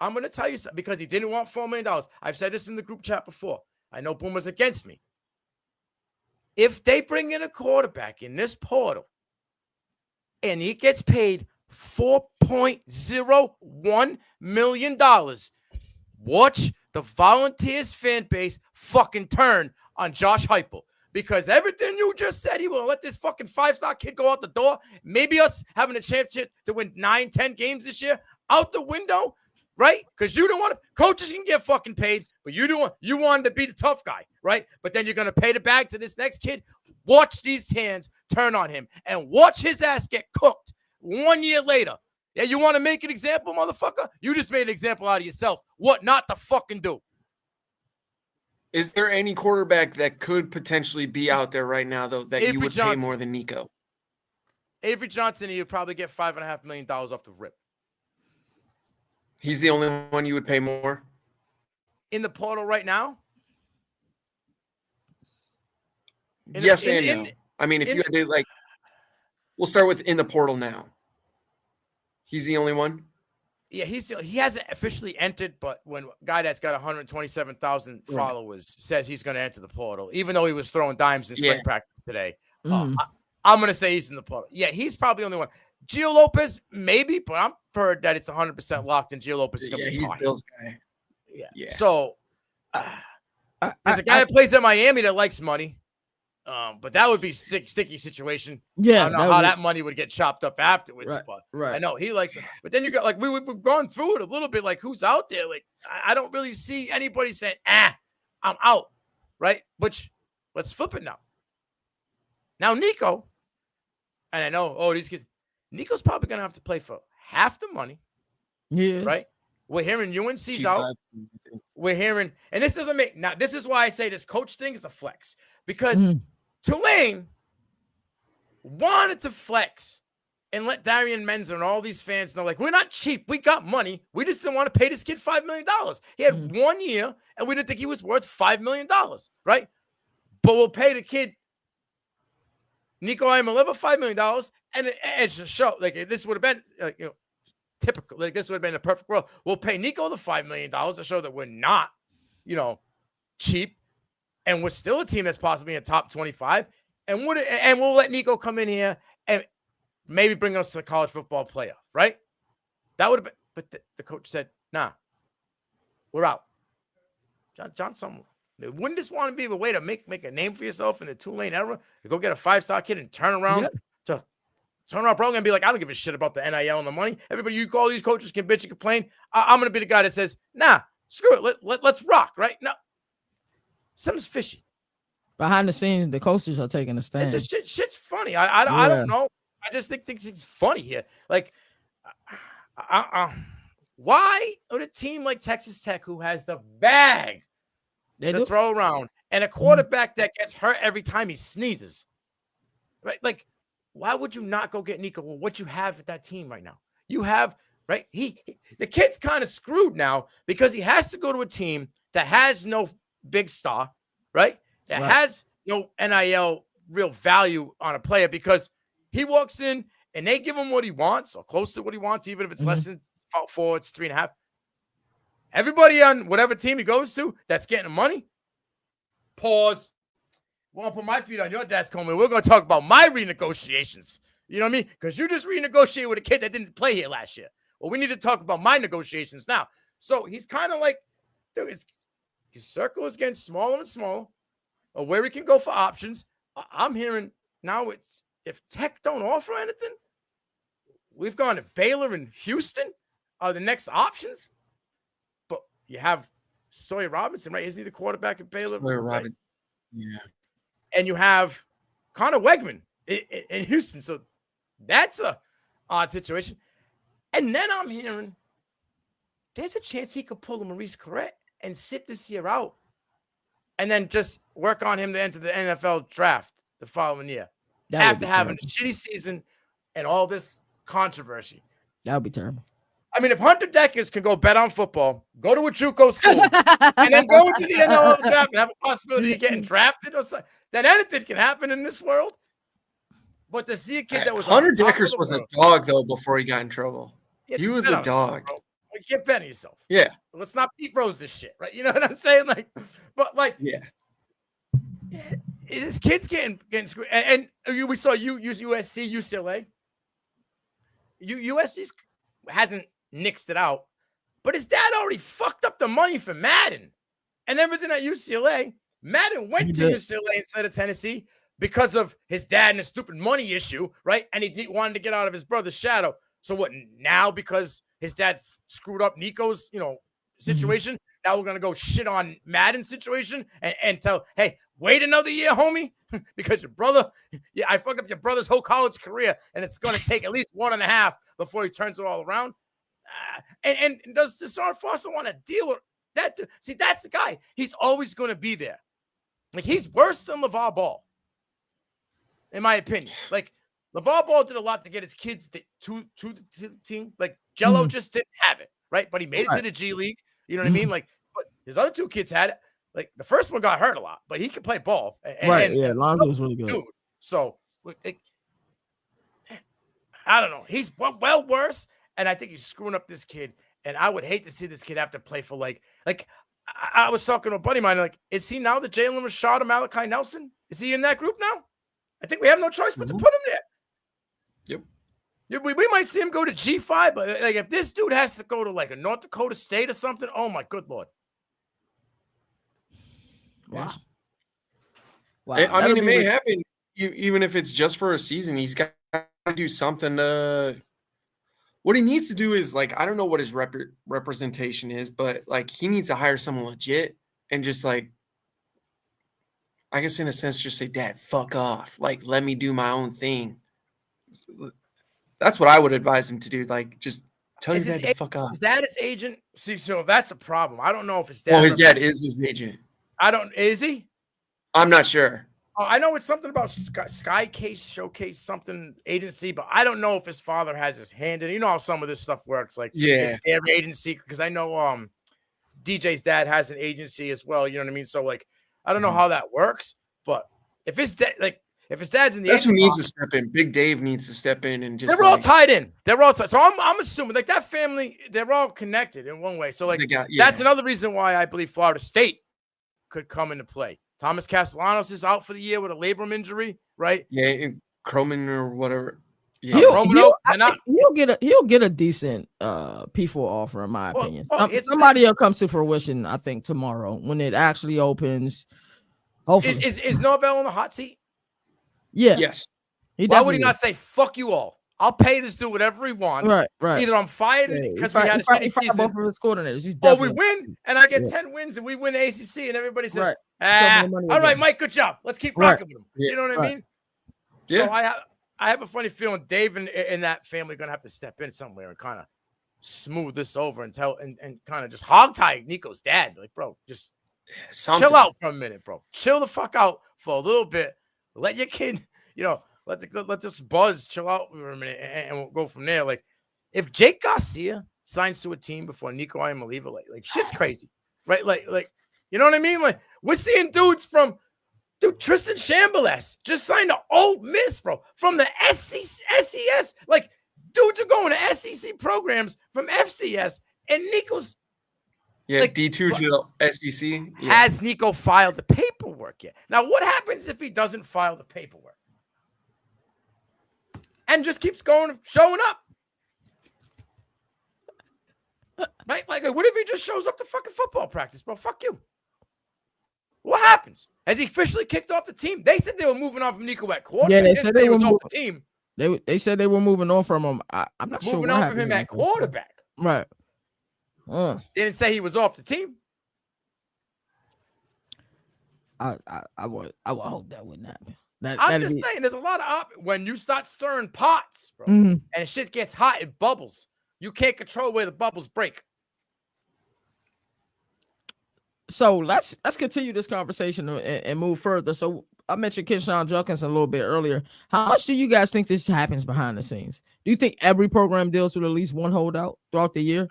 I'm going to tell you something because he didn't want $4 million. I've said this in the group chat before. I know Boomer's against me. If they bring in a quarterback in this portal and he gets paid $4.01 million, watch the Volunteers fan base fucking turn on Josh Heupel. Because everything you just said, he will let this fucking 5-star kid go out the door. Maybe us having a championship to win 9-10 games this year out the window, right? Because you don't want to. Coaches can get fucking paid, but you don't. You wanted to be the tough guy, right? But then you're gonna pay the bag to this next kid. Watch these hands turn on him and watch his ass get cooked 1 year later. Yeah, you want to make an example, motherfucker? You just made an example out of yourself. What not to fucking do? Is there any quarterback that could potentially be out there right now, though, that you would pay more than Nico? Avery Johnson, he would probably get $5.5 million off the rip. He's the only one you would pay more? In the portal right now? Yes and no. I mean, if you had to, like, we'll start with in the portal now. He's the only one? Yeah, he hasn't officially entered, but when a guy that's got 127,000 followers says he's going to enter the portal, even though he was throwing dimes in spring practice today, I'm going to say he's in the portal. Yeah, he's probably the only one. Gio Lopez, maybe, but I'm heard that it's 100% locked and Gio Lopez is going to be he's Bill's guy. Yeah. So there's a guy that plays at Miami that likes money. But that would be sticky situation. Yeah, I don't know how that money would get chopped up afterwards. Right. I know he likes it. But then you got, like, we've gone through it a little bit, like who's out there. Like I don't really see anybody saying, I'm out. Right. Which let's flip it now. Now Nico, and I know, these kids, Nico's probably gonna have to play for half the money. Yeah. Right. We're hearing UNC's out. We're hearing, and this doesn't make now. This is why I say this coach thing is a flex because Tulane wanted to flex and let Darian Menzer and all these fans know, like, we're not cheap. We got money. We just didn't want to pay this kid $5 million. He had 1 year, and we didn't think he was worth $5 million, right? But we'll pay the kid, Nico Iamaleava, $5 million, and it's just show, like, this would have been, typical. Like, this would have been a perfect world. We'll pay Nico the $5 million to show that we're not, cheap. And we're still a team that's possibly in top 25. And we'll let Nico come in here and maybe bring us to the college football playoff, right? That would have been, but the coach said, nah, we're out. John Summerall. Wouldn't this want to be a way to make a name for yourself in the Tulane era? To go get a 5-star kid and turn around bro, and be like, I don't give a shit about the NIL and the money. Everybody, you call these coaches can bitch and complain. I'm going to be the guy that says, nah, screw it. Let's rock, right? No. Something's fishy. Behind the scenes, the coaches are taking a stand. It's just shit's funny. I don't know. I just think it's funny here. Like, why would a team like Texas Tech, who has the bag to throw around, and a quarterback that gets hurt every time he sneezes, right? Like, why would you not go get Nico? Well, what you have at that team right now? You have, right? The kid's kind of screwed now because he has to go to a team that has no big star, right? That has no NIL real value on a player, because he walks in and they give him what he wants, or close to what he wants, even if it's less than 4, it's 3.5. Everybody on whatever team he goes to that's getting money, pause. Won't put my feet on your desk, homie. We're going to talk about my renegotiations. You know what I mean? Because you just renegotiated with a kid that didn't play here last year. Well, we need to talk about my negotiations now. So he's kind of like, dude, his circle is getting smaller and smaller, or where he can go for options. I'm hearing now it's, if Tech don't offer anything, we've gone to Baylor and Houston are the next options. But you have Sawyer Robinson, right? Isn't he the quarterback at Baylor? Sawyer right? Robinson. Yeah. And you have Connor Wegman in Houston. So that's a odd situation. And then I'm hearing there's a chance he could pull a Maurice Corrett and sit this year out, and then just work on him to enter the NFL draft the following year after having a shitty season and all this controversy. That would be terrible. I mean, if Hunter Deckers can go bet on football, go to a JUCO school, and then go into the NFL draft and have a possibility of getting drafted or something, then anything can happen in this world. But to see a kid that was Hunter Deckers was a dog, though, before he got in trouble. He was a dog. Get bet on yourself. Yeah. Let's not Pete Rose this shit, right? You know what I'm saying? Like, but like, yeah. This kid's getting screwed. And we saw USC, UCLA. USC hasn't nixed it out, but his dad already fucked up the money for Madden and everything at UCLA. Madden went to UCLA instead of Tennessee because of his dad and a stupid money issue, right? And he wanted to get out of his brother's shadow. So what now, because his dad screwed up Nico's, situation, now we're going to go shit on Madden's situation and tell, hey, wait another year, homie, because your brother, I fucked up your brother's whole college career, and it's going to take at least 1.5 before he turns it all around. And does Deshaun Foster want to deal with that? See, that's the guy. He's always going to be there. Like, he's worse than LeVar Ball, in my opinion. Like, LeVar Ball did a lot to get his kids to the team. Like, Jello just didn't have it, right? But he made it to the G League. You know what I mean? Like, but his other 2 kids had it. Like, the first one got hurt a lot, but he could play ball. Yeah, Lonzo was really good. Dude, so, I don't know. He's well worse, and I think he's screwing up this kid. And I would hate to see this kid have to play for, like I was talking to a buddy of mine, like, is he now the Jalen Rashad or Malachi Nelson? Is he in that group now? I think we have no choice but to put him there. Yep. Yeah, we might see him go to G5, but like, if this dude has to go to like a North Dakota State or something, oh my good Lord. Wow. I mean, it may happen even if it's just for a season. He's got to do something. What he needs to do is, like, I don't know what his representation is, but like, he needs to hire someone legit and just, like, I guess in a sense, just say, Dad, fuck off. Like, let me do my own thing. That's what I would advise him to do. Like, just tell your dad to fuck off. His dad is agent. See, so that's a problem. I don't know if his dad. Well, his dad is his agent. Is he? I'm not sure. Oh, I know it's something about Sky Case Showcase something agency, but I don't know if his father has his hand in. You know how some of this stuff works. Like, it's their agency, because I know DJ's dad has an agency as well. You know what I mean? So, like, I don't know how that works, but if his dad's in the, that's who needs to step in. Big Dave needs to step in and just. They're all tied in. They're all tied. So I'm assuming, like, that family, they're all connected in one way. So, like, that's another reason why I believe Florida State could come into play. Thomas Castellanos is out for the year with a labrum injury, right? Yeah, and Croman or whatever. Yeah, he'll get a decent P4 offer, in my opinion. Somebody will come to fruition, I think, tomorrow when it actually opens. Hopefully, is Norvell on the hot seat? Yeah. Yes. Why would he not say "fuck you all"? I'll pay this dude whatever he wants. Right. Either I'm fired because we had a both of his coordinators. Or we win and I get 10 wins and we win the ACC and everybody says, some of the money. All right, again. Mike, good job. Let's keep Right. rocking with him. Yeah. You know what I Right. mean? Yeah. So I have a funny feeling Dave and that family are gonna have to step in somewhere and kind of smooth this over and kind of just hog tie Nico's dad. Like, bro, just chill out for a minute, bro. Chill the fuck out for a little bit. Let your kid, let this buzz chill out for a minute, and we'll go from there. Like, if Jake Garcia signs to a team before Nico Iamaleava, like shit's crazy, right? Like, you know what I mean? Like, we're seeing dudes dude, Tristan Chambliss just signed to Ole Miss, bro, from the SES. Like, dudes are going to SEC programs from FCS, and Nico's D2 to the SEC. Yeah. Has Nico filed the paperwork yet? Now, what happens if he doesn't file the paperwork and just keeps showing up? Right? Like, what if he just shows up to fucking football practice, bro? Fuck you. What happens? Has he officially kicked off the team? They said they were moving on from Nico at quarterback. Yeah, they said they were off the team. They said they were moving on from him. I'm not sure. Moving on from him at quarterback. Right. Didn't say he was off the team. I would hope that wouldn't happen. I'm just saying, there's a lot of when you start stirring pots, bro, Mhm. and shit gets hot, it bubbles. You can't control where the bubbles break. So let's continue this conversation and move further. So I mentioned Keyshawn Junkins a little bit earlier. How much do you guys think this happens behind the scenes? Do you think every program deals with at least one holdout throughout the year?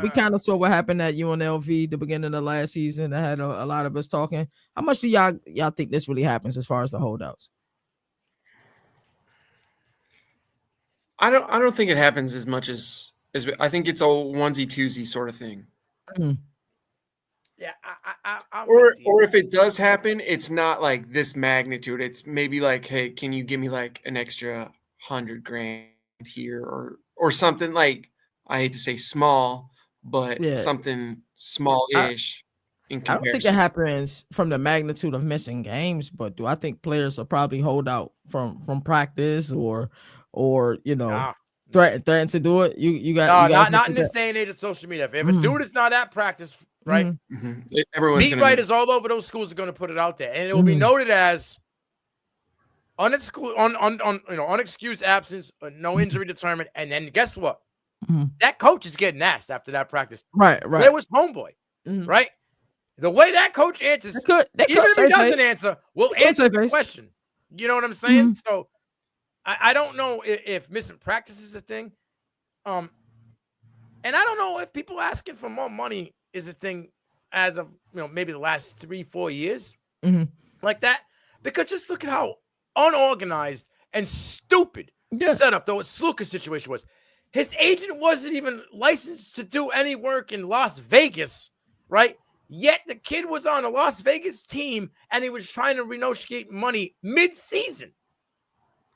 We kind of saw what happened at UNLV the beginning of last season. That had a lot of us talking. How much do y'all think this really happens as far as the holdouts? I don't think it happens as much as I think it's a onesie twosie sort of thing. Mm-hmm. Yeah, or if it does happen, it's not like this magnitude. It's maybe like, hey, can you give me like an extra $100,000 here or something, like, I hate to say small, but something small-ish in comparison. I don't think it happens from the magnitude of missing games, but do I think players will probably hold out from practice or threaten to do it? You got not in this day and age of social media. If a dude is not at practice, right? Mm-hmm. Everyone's beat writers all over those schools are going to put it out there, and it will be noted as unexcused absence, no injury determined. And then guess what? That coach is getting asked after that practice. Right. Where was homeboy? Right. The way that coach answers, they could even if he doesn't answer, we'll answer the question. You know what I'm saying? So I don't know if missing practice is a thing. And I don't know if people asking for more money is a thing as of maybe the last 3-4 years like that, because just look at how unorganized and stupid setup though Sluka's situation was. His agent wasn't even licensed to do any work in Las Vegas, right? Yet the kid was on a Las Vegas team and he was trying to renegotiate money mid-season.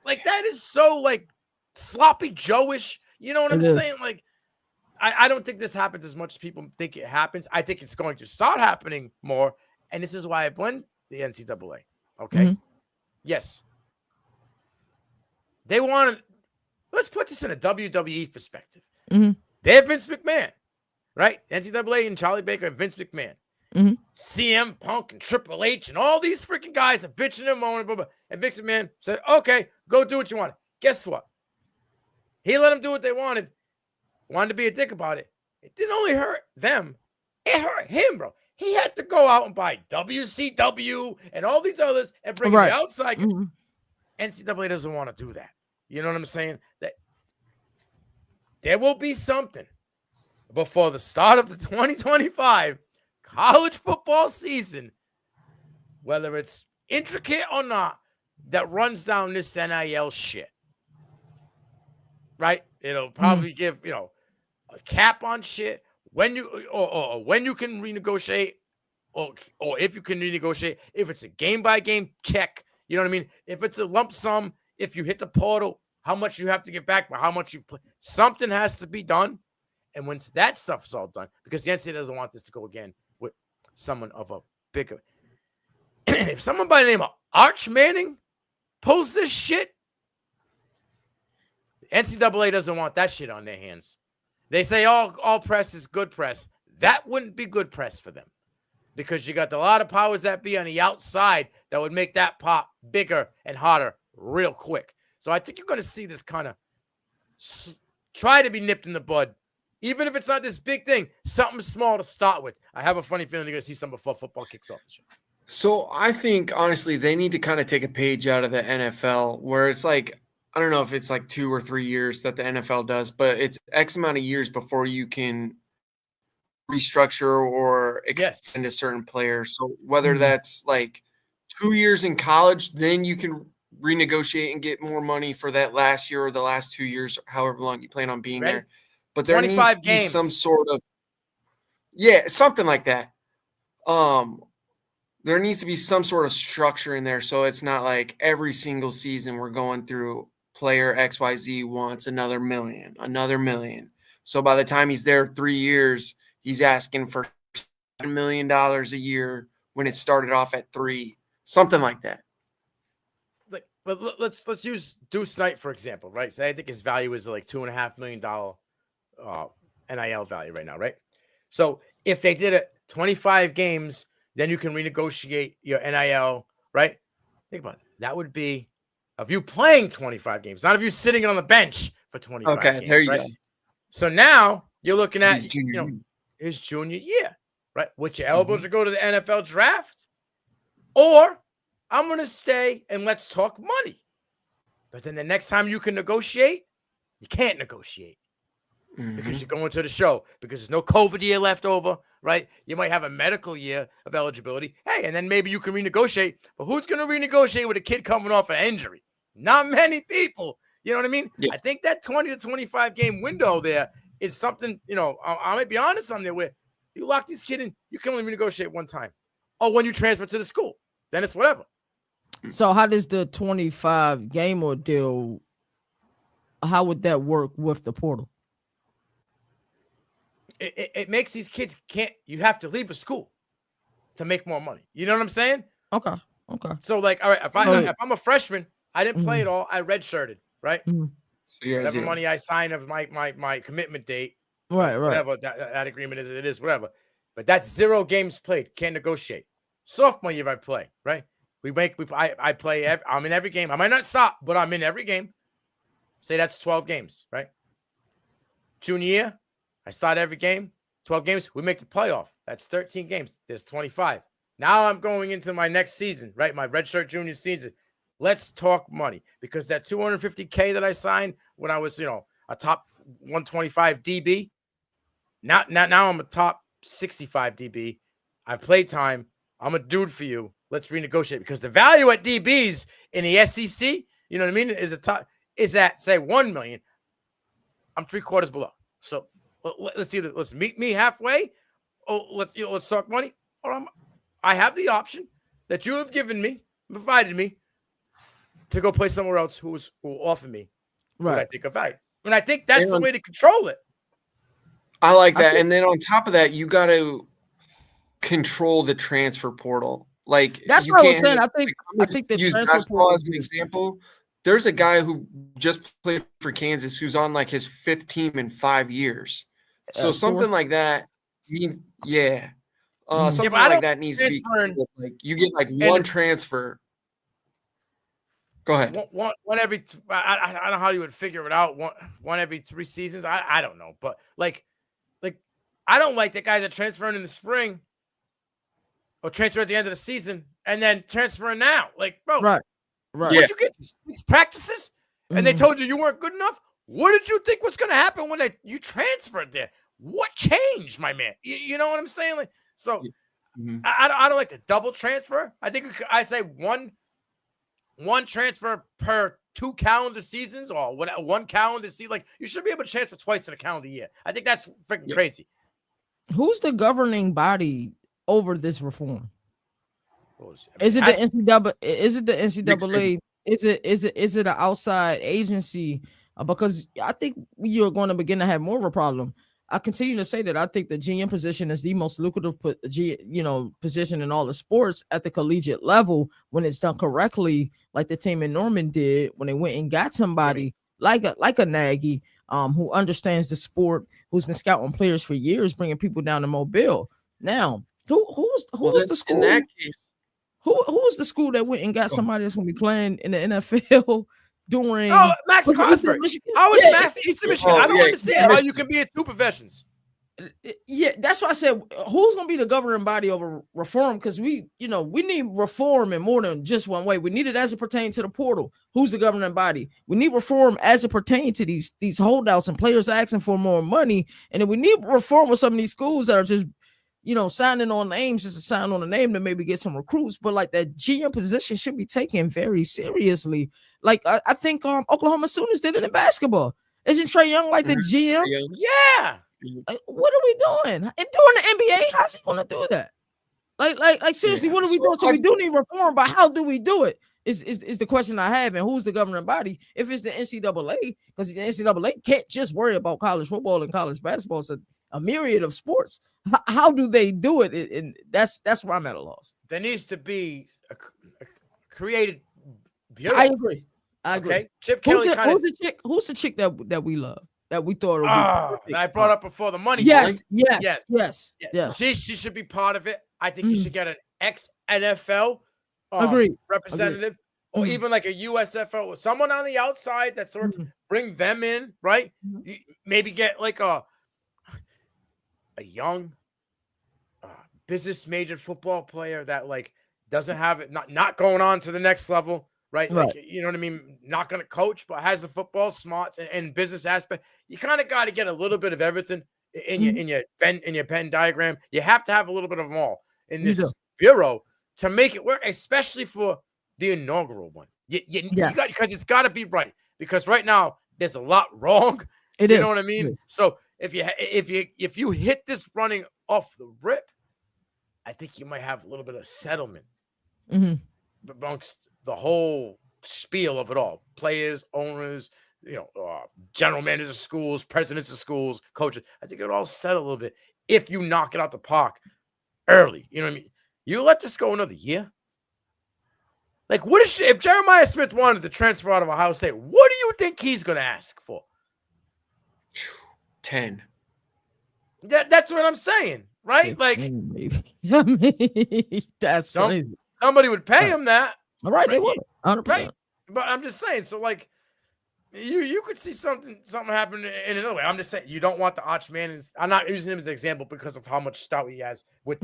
Like, that is so like sloppy Joe-ish. You know what I'm saying? Like, I don't think this happens as much as people think it happens. I think it's going to start happening more. And this is why I blend the NCAA. Okay. Yes. They want to, let's put this in a WWE perspective. They have Vince McMahon, right? NCAA and Charlie Baker and Vince McMahon. CM Punk and Triple H and all these freaking guys are bitching and moaning, blah, blah. And Vince McMahon said, okay, go do what you want. Guess what? He let them do what they wanted to be a dick about it. It didn't only hurt them, it hurt him, bro. He had to go out and buy WCW and all these others and bring the outside. NCAA doesn't want to do that. You know what I'm saying? That there will be something before the start of the 2025 college football season, whether it's intricate or not, that runs down this NIL shit. Right? It'll probably give, a cap on shit when you or when you can renegotiate or if you can renegotiate, if it's a game by game check, you know what I mean? If it's a lump sum, if you hit the portal, how much you have to get back, but how much you've played. Something has to be done. And once that stuff is all done, because the NCAA doesn't want this to go again with someone of a bigger. If someone by the name of Arch Manning pulls this shit, NCAA doesn't want that shit on their hands. They say all press is good press. That wouldn't be good press for them. because you got a lot of powers that be on the outside that would make that pop bigger and hotter real quick. So I think you're going to see this kind of try to be nipped in the bud, even if it's not this big thing, something small to start with. I have a funny feeling you're going to see some before football kicks off the show. So I think, honestly, they need to kind of take a page out of the NFL where it's like, I don't know if it's like 2 or 3 years that the NFL does, but it's X amount of years before you can restructure or extend a certain player. So whether that's like 2 years in college, then you can renegotiate and get more money for that last year or the last 2 years, however long you plan on being there. But there needs to be some sort of, something like that. There needs to be some sort of structure in there, so it's not like every single season we're going through player XYZ wants another million. So by the time he's there 3 years, he's asking for $7 million a year when it started off at 3, something like that. But let's use Deuce Knight, for example, right? So I think his value is like $2.5 million NIL value right now, right? So if they did it 25 games, then you can renegotiate your NIL, right? Think about it. That would be of you playing 25 games, not of you sitting on the bench for 25 games. Okay, there you right? go. So now you're looking at his junior year, right? Which you're eligible to go to the NFL draft, or I'm going to stay and let's talk money. But then the next time you can negotiate, you can't negotiate because you're going to the show because there's no COVID year left over, right? You might have a medical year of eligibility. Hey, and then maybe you can renegotiate. But who's going to renegotiate with a kid coming off an injury? Not many people. You know what I mean? Yeah. I think that 20 to 25 game window there is something, I might be honest on there where you lock these kids in, you can only renegotiate one time. Or when you transfer to the school, then it's whatever. So how does the 25 game ordeal, how would that work with the portal? It makes these kids you have to leave a school to make more money. You know what I'm saying? Okay. So like, all right, if I'm a freshman, I didn't play it all. I redshirted, right? So whatever money I sign of my commitment date, right. Whatever that agreement is, it is whatever. But that's 0 games played. Can't negotiate. Sophomore year I play, right? I play. I'm in every game. I might not stop, but I'm in every game. Say that's 12 games, right? Junior year, I start every game. 12 games. We make the playoff. That's 13 games. There's 25. Now I'm going into my next season, right? My redshirt junior season. Let's talk money because that $250K that I signed when I was, a top 125 DB. Now I'm a top 65 DB. I've played time. I'm a dude for you. Let's renegotiate because the value at DBs in the SEC, you know what I mean, is at say 1 million. I'm 3/4 below. So let's meet me halfway. Let's talk money. Or I have the option that you have provided me to go play somewhere else who will offer me what I think of value. And I think that's the way to control it. I like that. And then on top of that, you got to control the transfer portal. Like that's what I was saying. I think the use transfer portal as an example. There's a guy who just played for Kansas who's on like his 5th team in 5 years. So something like that means, something like that needs to be like you get like one transfer. Go ahead. One every. I don't know how you would figure it out. One every 3 seasons. I don't know, but like I don't like the guys that transferring in the spring or transfer at the end of the season and then transferring now. Like, bro, right. Did you get 6 practices and they told you weren't good enough? What did you think was going to happen when you transferred there? What changed, my man? You know what I'm saying? Like, so I don't like the double transfer. I think I say one transfer per 2 calendar seasons or 1 calendar season. Like, you should be able to transfer twice in a calendar year. I think that's freaking crazy. Who's the governing body over this reform? Is it the NCAA? Is it the NCAA? Is it an outside agency? Because I think you're going to begin to have more of a problem. I continue to say that I think the GM position is the most lucrative, position in all the sports at the collegiate level when it's done correctly, like the team in Norman did when they went and got somebody like a Nagy, who understands the sport, who's been scouting players for years, bringing people down to Mobile. Now, Who was the school? In that case, Who was the school that went and got somebody that's gonna be playing in the NFL during? Oh, Max was it Crosby. Michigan? How is Yeah, Max Eastern Michigan? I don't understand how you can be in two professions. Yeah, that's why I said who's gonna be the governing body over reform? Because we need reform in more than just one way. We need it as it pertains to the portal. Who's the governing body? We need reform as it pertains to these holdouts and players asking for more money, and then we need reform with some of these schools that are just signing on names just to sign on a name to maybe get some recruits. But like that GM position should be taken very seriously. Like I think Oklahoma Sooners did it in basketball. Isn't Trae Young like the GM? Yeah. Like, what are we doing? And during the NBA, how's he gonna do that? Like seriously, what are we doing? So we do need reform, but how do we do it? Is the question I have, and who's the governing body? If it's the NCAA, because the NCAA can't just worry about college football and college basketball. It's a myriad of sports. How do they do it? And that's where I'm at a loss. There needs to be a created bureau. I agree. Okay. Chip Kelly who's the chick that we love? That we thought that I brought up before the money. Yes. She should be part of it. I think you should get an ex-NFL representative, or even like a USFL or someone on the outside that sort of bring them in, right? Maybe get like a young business major football player that like doesn't have it, not going on to the next level. Right. Like, you know what I mean? Not going to coach, but has the football smarts and business aspect. You kind of got to get a little bit of everything in your Venn diagram. You have to have a little bit of them all in this bureau to make it work, especially for the inaugural one. You got, because it's got to be right. Because right now there's a lot wrong. You know what I mean? So if you hit this running off the rip, I think you might have a little bit of settlement amongst the whole spiel of it all. Players, owners, general managers of schools, presidents of schools, coaches. I think it would all settle a little bit if you knock it out the park early. You know what I mean? You let this go another year. Like, what if Jeremiah Smith wanted to transfer out of Ohio State? What do you think he's going to ask for? 10. That's what I'm saying, right? Like, maybe. That's crazy. Somebody would pay him that. All right, they would 100%. Right? But I'm just saying, so like you could see something happen in another way. I'm just saying you don't want the Arch Manning. I'm not using him as an example because of how much stout he has with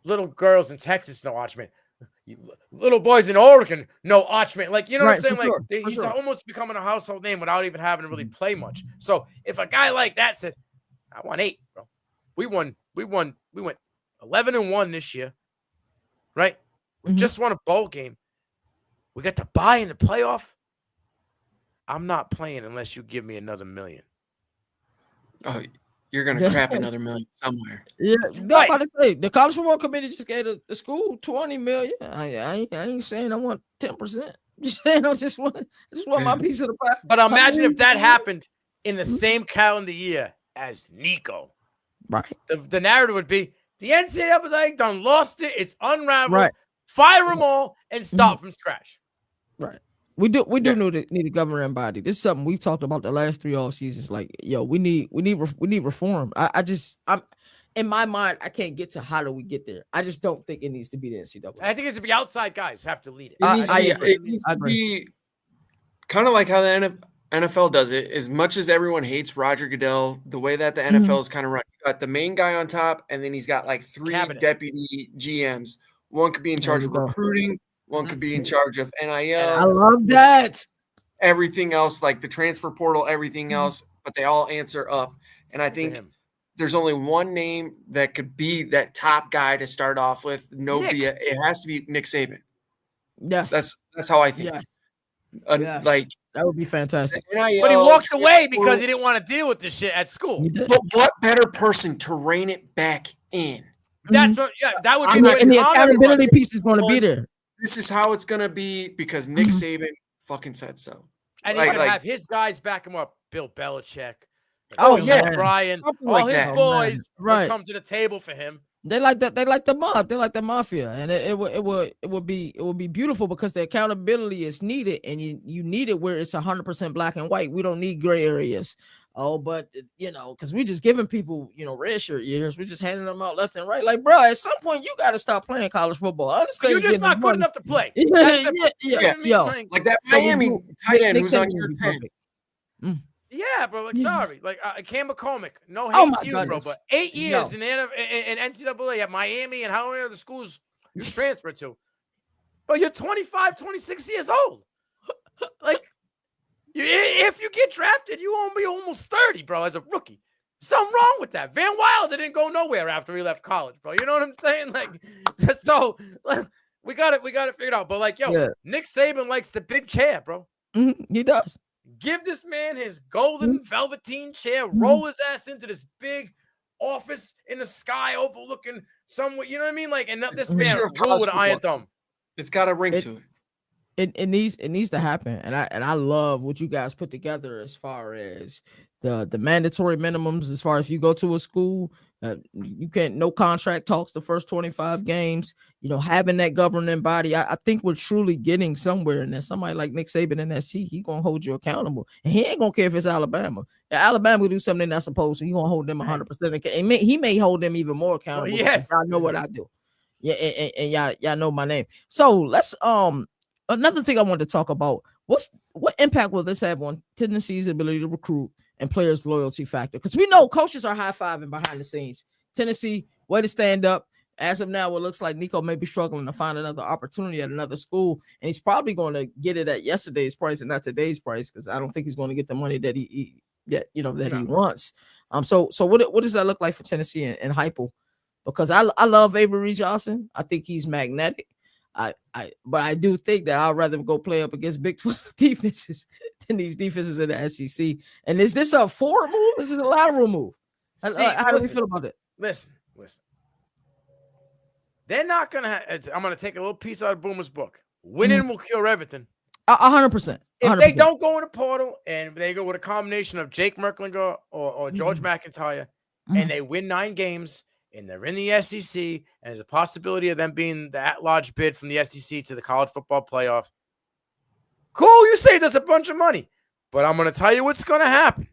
little girls in Texas know Arch Manning. Little boys in Oregon know Arch Manning. Like, you know what I'm saying? Like he's almost becoming a household name without even having to really play much. So if a guy like that said, I won 8, bro. We went 11-1 this year. Right? We just won a bowl game. We got to buy in the playoff. I'm not playing unless you give me another $1 million. Oh, you're gonna crap another $1 million somewhere. Yeah, I'm about to say the college football committee just gave the school $20 million. I ain't saying I want 10%. Just saying I just want my piece of the pie. But imagine if that happened in the same calendar year as Nico. Right. The narrative would be the NCAA done lost it. It's unraveled. Right. Fire them all and start from scratch. Right. We do need a governing body. This is something we've talked about the last 3 off seasons. Like, we need reform. I'm in my mind, I can't get to how do we get there. I just don't think it needs to be the NCAA. I think it's to be outside guys have to lead it. It needs to be kind of like how the NFL does it. As much as everyone hates Roger Goodell, the way that the NFL is kind of run, you got the main guy on top, and then he's got like 3 deputy GMs. One could be in charge of recruiting. One could be in charge of NIL. I love that. Everything else, like the transfer portal, everything else, but they all answer up. And I think there's only one name that could be that top guy to start off with. BS. It has to be Nick Saban. Yes. That's how I think. Yes. Like that would be fantastic. But he walked away because he didn't want to deal with this shit at school. But what better person to rein it back in? That's what, that would be and the accountability piece is going to be there. This is how it's going to be because Nick Saban fucking said so. And he's going to have his guys back him up. Bill Belichick. Brian. All his boys would come to the table for him. They like that. They like the mob. They like the mafia, and it would be beautiful because the accountability is needed, and you need it where it's 100% black and white. We don't need gray areas. oh, but because we just giving people, red shirt years. We're just handing them out left and right. Like, bro, at some point you got to stop playing college football. I understand You're just not good enough to play. Yeah, you know what I mean? Like that So Miami tight end Nick who's on Saban your would be 10. perfect. Yeah, bro. Like, sorry. Like, Cam McCormick. No Oh hate my to you, bro. goodness. But 8 years in NCAA at Miami and how many other schools you transferred to. But you're 25, 26 years old. Like, if you get drafted, you won't be almost 30, bro, as a rookie. Something wrong with that. Van Wilder didn't go nowhere after he left college, bro. You know what I'm saying? Like, so we got it figured out. But like, Nick Saban likes the big chair, bro. He does. Give this man his golden velveteen chair, roll his ass into this big office in the sky overlooking somewhere. You know what I mean? Like, and this man rule with an iron thumb. It's got a ring to it. It needs to happen. And I love what you guys put together as far as the mandatory minimums, as far as you go to a school, you can't, no contract talks the first 25 games, having that governing body. I think we're truly getting somewhere, and that somebody like Nick Saban in that seat, he gonna hold you accountable, and he ain't gonna care if it's Alabama. If Alabama will do something they're not supposed to, he gonna hold them 100%. And he may hold them even more accountable. Well, yes, y'all know what I do. Yeah, and y'all know my name. So let's another thing I wanted to talk about, what impact will this have on Tennessee's ability to recruit and players' loyalty factor? Because we know coaches are high-fiving behind the scenes. Tennessee, way to stand up. As of now, it looks like Nico may be struggling to find another opportunity at another school, and he's probably going to get it at yesterday's price and not today's price, because I don't think he's going to get the money that he wants. So what does that look like for Tennessee and Heupel? Because I love Avery Johnson. I think he's magnetic. But I do think that I'd rather go play up against Big 12 defenses than these defenses in the SEC. And is this a forward move? This is a lateral move. How do we feel about it? Listen. They're not going to I'm going to take a little piece out of Boomer's book. Winning will cure everything. 100%. If they don't go in the portal and they go with a combination of Jake Merklinger or George McIntyre, and they win 9 games, and they're in the SEC, and there's a possibility of them being the at-large bid from the SEC to the college football playoff. Cool, you say there's a bunch of money, but I'm going to tell you what's going to happen.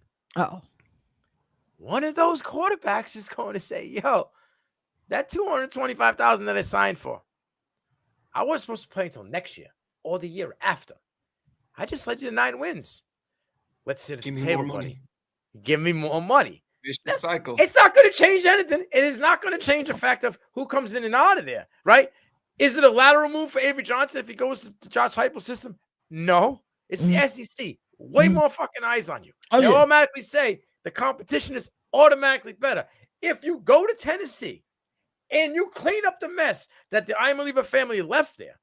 One of those quarterbacks is going to say, yo, that $225,000 that I signed for, I wasn't supposed to play until next year or the year after. I just led you to 9 wins. Let's sit at the table, buddy. Give me more money. Cycle. It's not going to change anything. It is not going to change the fact of who comes in and out of there, right? Is it a lateral move for Avery Johnson if he goes to Josh Heupel's system? No. It's the SEC. Way more fucking eyes on you. They automatically say the competition is automatically better. If you go to Tennessee and you clean up the mess that the Iamaleava family left there,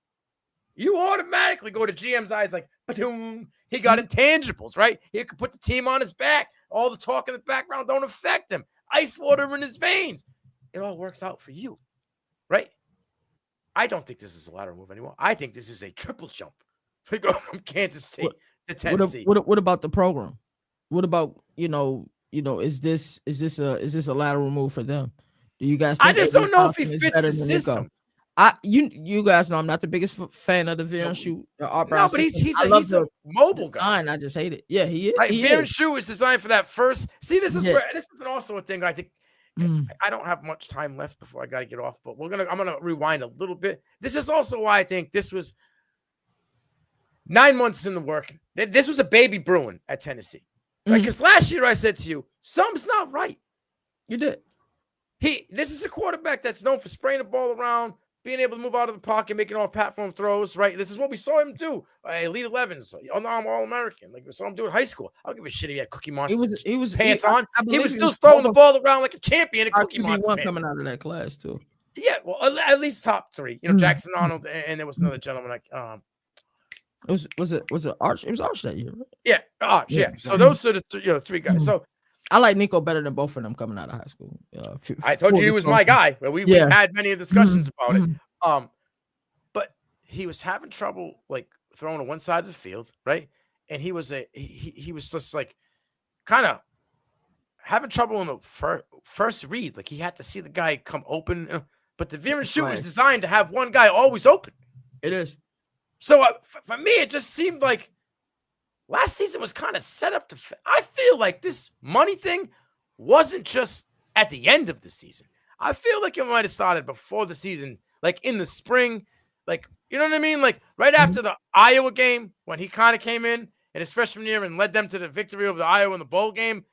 you automatically go to GM's eyes like, ba-doom. He got intangibles, right? He could put the team on his back. All the talk in the background don't affect him. Ice water in his veins. It all works out for you, right? I don't think this is a lateral move anymore. I think this is a triple jump. We go from Kansas State to Tennessee. What about the program? What about, is this a lateral move for them? Do you guys think I just don't know if he fits the system. You guys know I'm not the biggest fan of the Veer Shoot. No, but he's a mobile guy. I just hate it. Yeah, he is. Like, Veer Shoot is designed for that first. See, this is also a thing I think. I don't have much time left before I got to get off, but I'm gonna rewind a little bit. This is also why I think this was 9 months in the working. This was a baby brewing at Tennessee, right? Because last year I said to you, something's not right. You did. This is a quarterback that's known for spraying the ball around, being able to move out of the pocket, making off-platform throws, right? This is what we saw him do. Elite 11s, All-American. Like we saw him do in high school. I don't give a shit if he had Cookie Monster he was pants on. He was still throwing the ball around like a champion in Cookie Monster pants. Coming out of that class, too. Yeah, well, at least top 3. Jackson Arnold, and there was another gentleman like was it Arch? It was Arch that year, right? Yeah, Arch, yeah. So those are the 3 guys. So I like Nico better than both of them coming out of high school. I told you he was my guy. We've had many discussions about it. But he was having trouble like throwing to one side of the field, right? And he was just like kind of having trouble in the first read. Like he had to see the guy come open. But the Veer Shoot is designed to have one guy always open. It is. So for me, it just seemed like last season was kind of set up to. I feel like this money thing wasn't just at the end of the season. I feel like it might have started before the season, like in the spring, like, you know what I mean? Like right after the Iowa game when he kind of came in his freshman year and led them to the victory over the Iowa in the bowl game.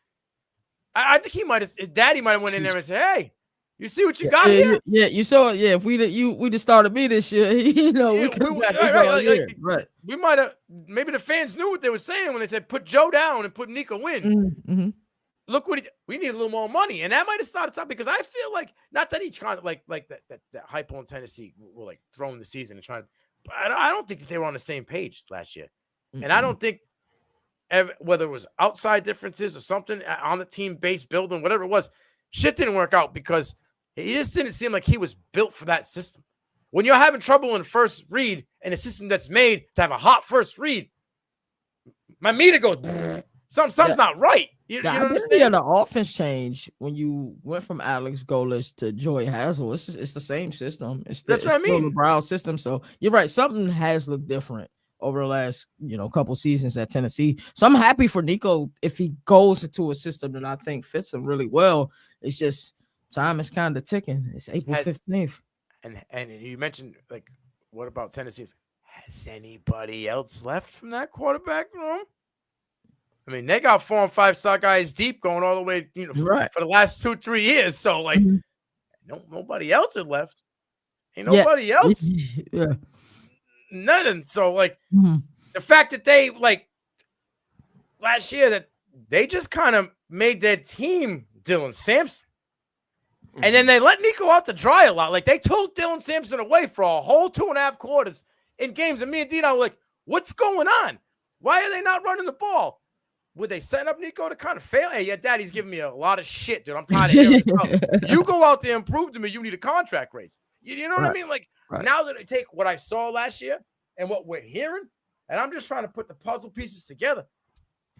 I think his daddy might have went in there and said, "Hey, you see what you got here?" Yeah, you saw it. Yeah, if we just started me this year, we could have got this all year. Right. We might have. Maybe the fans knew what they were saying when they said put Joe down and put Nico in. Mm-hmm. Look what we need a little more money, and that might have started something because I feel like not that each kind of like that Heupel in Tennessee were like throwing the season and trying, but I don't think that they were on the same page last year, and I don't think whether it was outside differences or something on the team-based building, whatever it was, shit didn't work out because he just didn't seem like he was built for that system. When you're having trouble in first read in a system that's made to have a hot first read, my meter goes, something's not right. You know what I'm saying? The offense changed when you went from Alex Golis to Joey Hazel. It's the same system. It's still the Brown system. So you're right. Something has looked different over the last, couple seasons at Tennessee. So I'm happy for Nico if he goes into a system that I think fits him really well. It's just time is kind of ticking. It's April 15th. And you mentioned, like, what about Tennessee? Has anybody else left from that quarterback room? I mean, they got 4 and 5-star guys deep going all the way, for the last 2-3 years. So, like, nobody else had left. Ain't nobody else. Yeah. Nothing. So, like, the fact that they, like, last year that they just kind of made their team Dylan Sampson. And then they let Nico out to dry a lot. Like, they took Dylan Sampson away for a whole 2.5 quarters in games. And me and Dino were like, what's going on? Why are they not running the ball? Would they set up Nico to kind of fail? Hey, your daddy's giving me a lot of shit, dude. I'm tired of hearing stuff. You go out there and prove to me you need a contract raise. You know what I mean? Like, now that I take what I saw last year and what we're hearing, and I'm just trying to put the puzzle pieces together,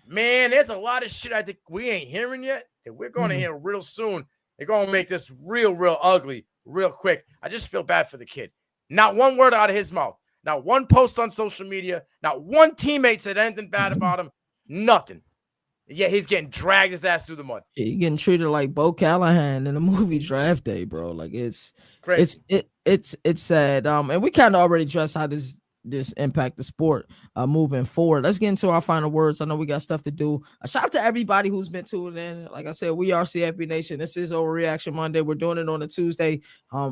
man, there's a lot of shit I think we ain't hearing yet that we're going to hear real soon. They're going to make this real ugly real quick. I just feel bad for the kid. Not one word out of his mouth. Not one post on social media. Not one teammate said anything bad about him. Nothing. Yeah, he's getting dragged his ass through the mud. He's getting treated like Bo Callahan in the movie Draft Day, bro. Like it's crazy. It's sad. And we kind of already addressed how this impact the sport moving forward. Let's get into our final words. I know we got stuff to do. A shout out to everybody who's been tuning in. Like I said, we are CFB Nation. This is Overreaction Monday. We're doing it on a Tuesday.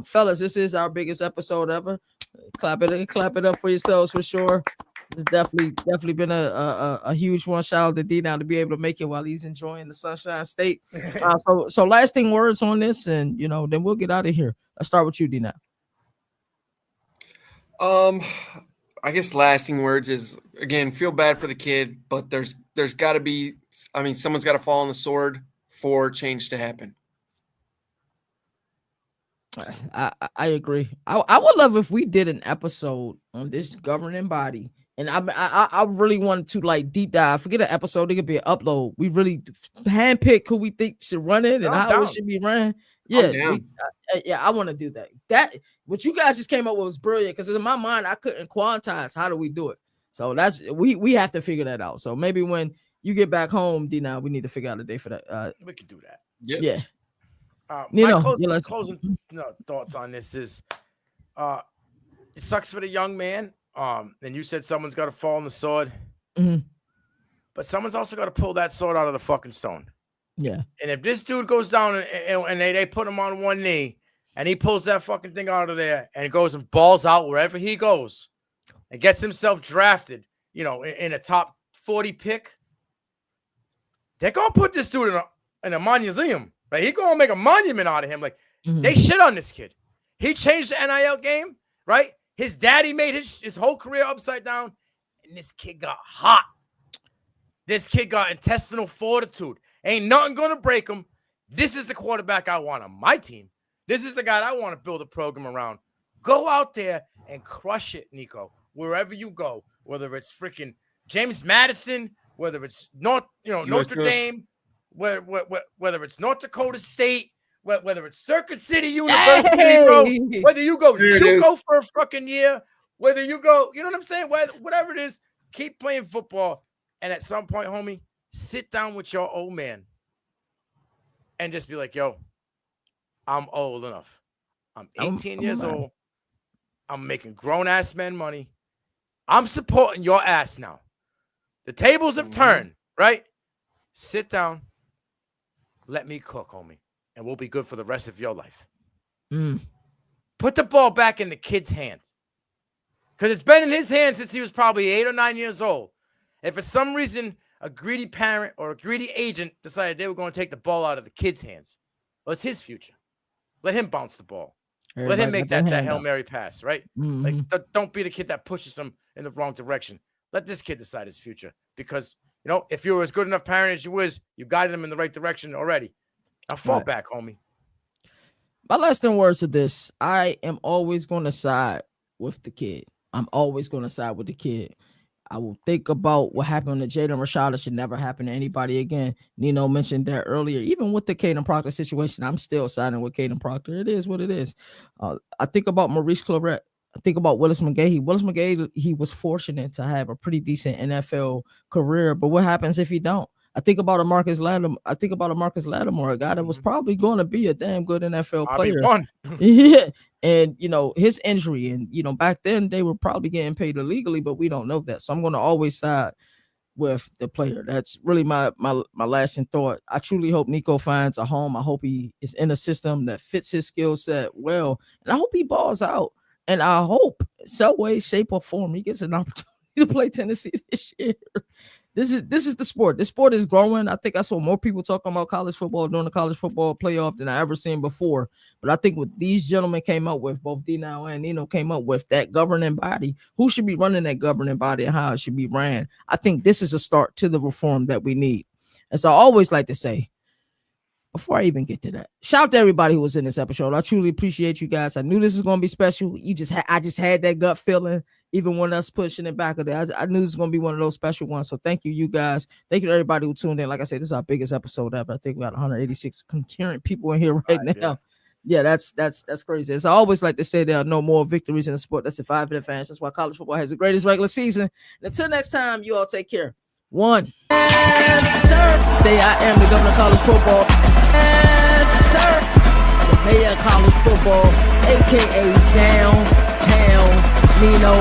Fellas, this is our biggest episode ever. Clap it up for yourselves for sure. It's definitely been a huge one. Shout out to D now to be able to make it while he's enjoying the Sunshine State. So lasting words on this, and then we'll get out of here. Let's start with you, D now. I guess lasting words is, again, feel bad for the kid, but there's got to be, someone's got to fall on the sword for change to happen. I agree. I would love if we did an episode on this governing body. And I really wanted to like deep dive. Forget an episode; it could be an upload. We really handpick who we think should run it and how it should be run. Yeah, I want to do that. That what you guys just came up with was brilliant because in my mind I couldn't quantize how do we do it. So that's we have to figure that out. So maybe when you get back home, D, now we need to figure out a day for that. We could do that. Yeah. My closing thoughts on this is, it sucks for the young man. And you said someone's got to fall on the sword, but someone's also got to pull that sword out of the fucking stone. Yeah. And if this dude goes down and they put him on one knee and he pulls that fucking thing out of there and goes and balls out wherever he goes and gets himself drafted, in a top 40 pick, they're going to put this dude in a monument. Right? He's going to make a monument out of him. Like, they shit on this kid. He changed the NIL game, right? His daddy made his whole career upside down, and this kid got hot. This kid got intestinal fortitude. Ain't nothing going to break him. This is the quarterback I want on my team. This is the guy I want to build a program around. Go out there and crush it, Nico, wherever you go, whether it's freaking James Madison, whether it's Notre Dame, whether it's North Dakota State, whether it's Circuit City University, bro, whether you go JUCO for a fucking year, whether you go, you know what I'm saying? Whatever it is, keep playing football And at some point, homie, sit down with your old man and just be like, yo, I'm old enough. I'm 18 years old. I'm making grown-ass men money. I'm supporting your ass now. The tables have turned, right? Sit down. Let me cook, homie. And we'll be good for the rest of your life. Put the ball back in the kid's hands. Because it's been in his hands since he was probably 8 or 9 years old. And for some reason, a greedy parent or a greedy agent decided they were going to take the ball out of the kid's hands. Well, it's his future. Let him bounce the ball. Let him make that Hail Mary pass, right? Like, don't be the kid that pushes him in the wrong direction. Let this kid decide his future. Because, you know, if you were as good enough parent as you was, you guided him in the right direction already. Now fall back, homie. My last 10 words of this, I am always going to side with the kid. I'm always going to side with the kid. I will think about what happened to Jaden Rashad. It should never happen to anybody again. Nino mentioned that earlier. Even with the Caden Proctor situation, I'm still siding with Caden Proctor. It is what it is. I think about Maurice Claret. I think about Willis McGahee. Willis McGahee, he was fortunate to have a pretty decent NFL career, but what happens if he don't? I think about Marcus Lattimore. A guy that was probably going to be a damn good NFL player. Yeah. And, you know, his injury, and, you know, back then they were probably getting paid illegally, but we don't know that. So I'm going to always side with the player. That's really my lasting thought. I truly hope Nico finds a home. I hope he is in a system that fits his skill set well. And I hope he balls out. And I hope some way, shape, or form he gets an opportunity to play Tennessee this year. This is the sport. This sport is growing. I think I saw more people talking about college football during the college football playoff than I ever seen before. But I think what these gentlemen came up with, both D-Now and Nino came up with, that governing body, who should be running that governing body and how it should be ran. I think this is a start to the reform that we need. And so I always like to say, before I even get to that, shout out to everybody who was in this episode. I truly appreciate you guys. I knew this was going to be special. I just had that gut feeling, even when us pushing it back of there. I knew this was going to be one of those special ones. So thank you guys. Thank you to everybody who tuned in. Like I said, this is our biggest episode ever. I think we got 186 concurrent people in here right now. Yeah, that's crazy. As I always like to say, there are no more victories in the sport. That's the 5 of the fans. That's why college football has the greatest regular season. And until next time, you all take care. One. Yes, sir. Today I am the governor of college football. Yes, sir. The mayor of college football, a.k.a. Downtown Nino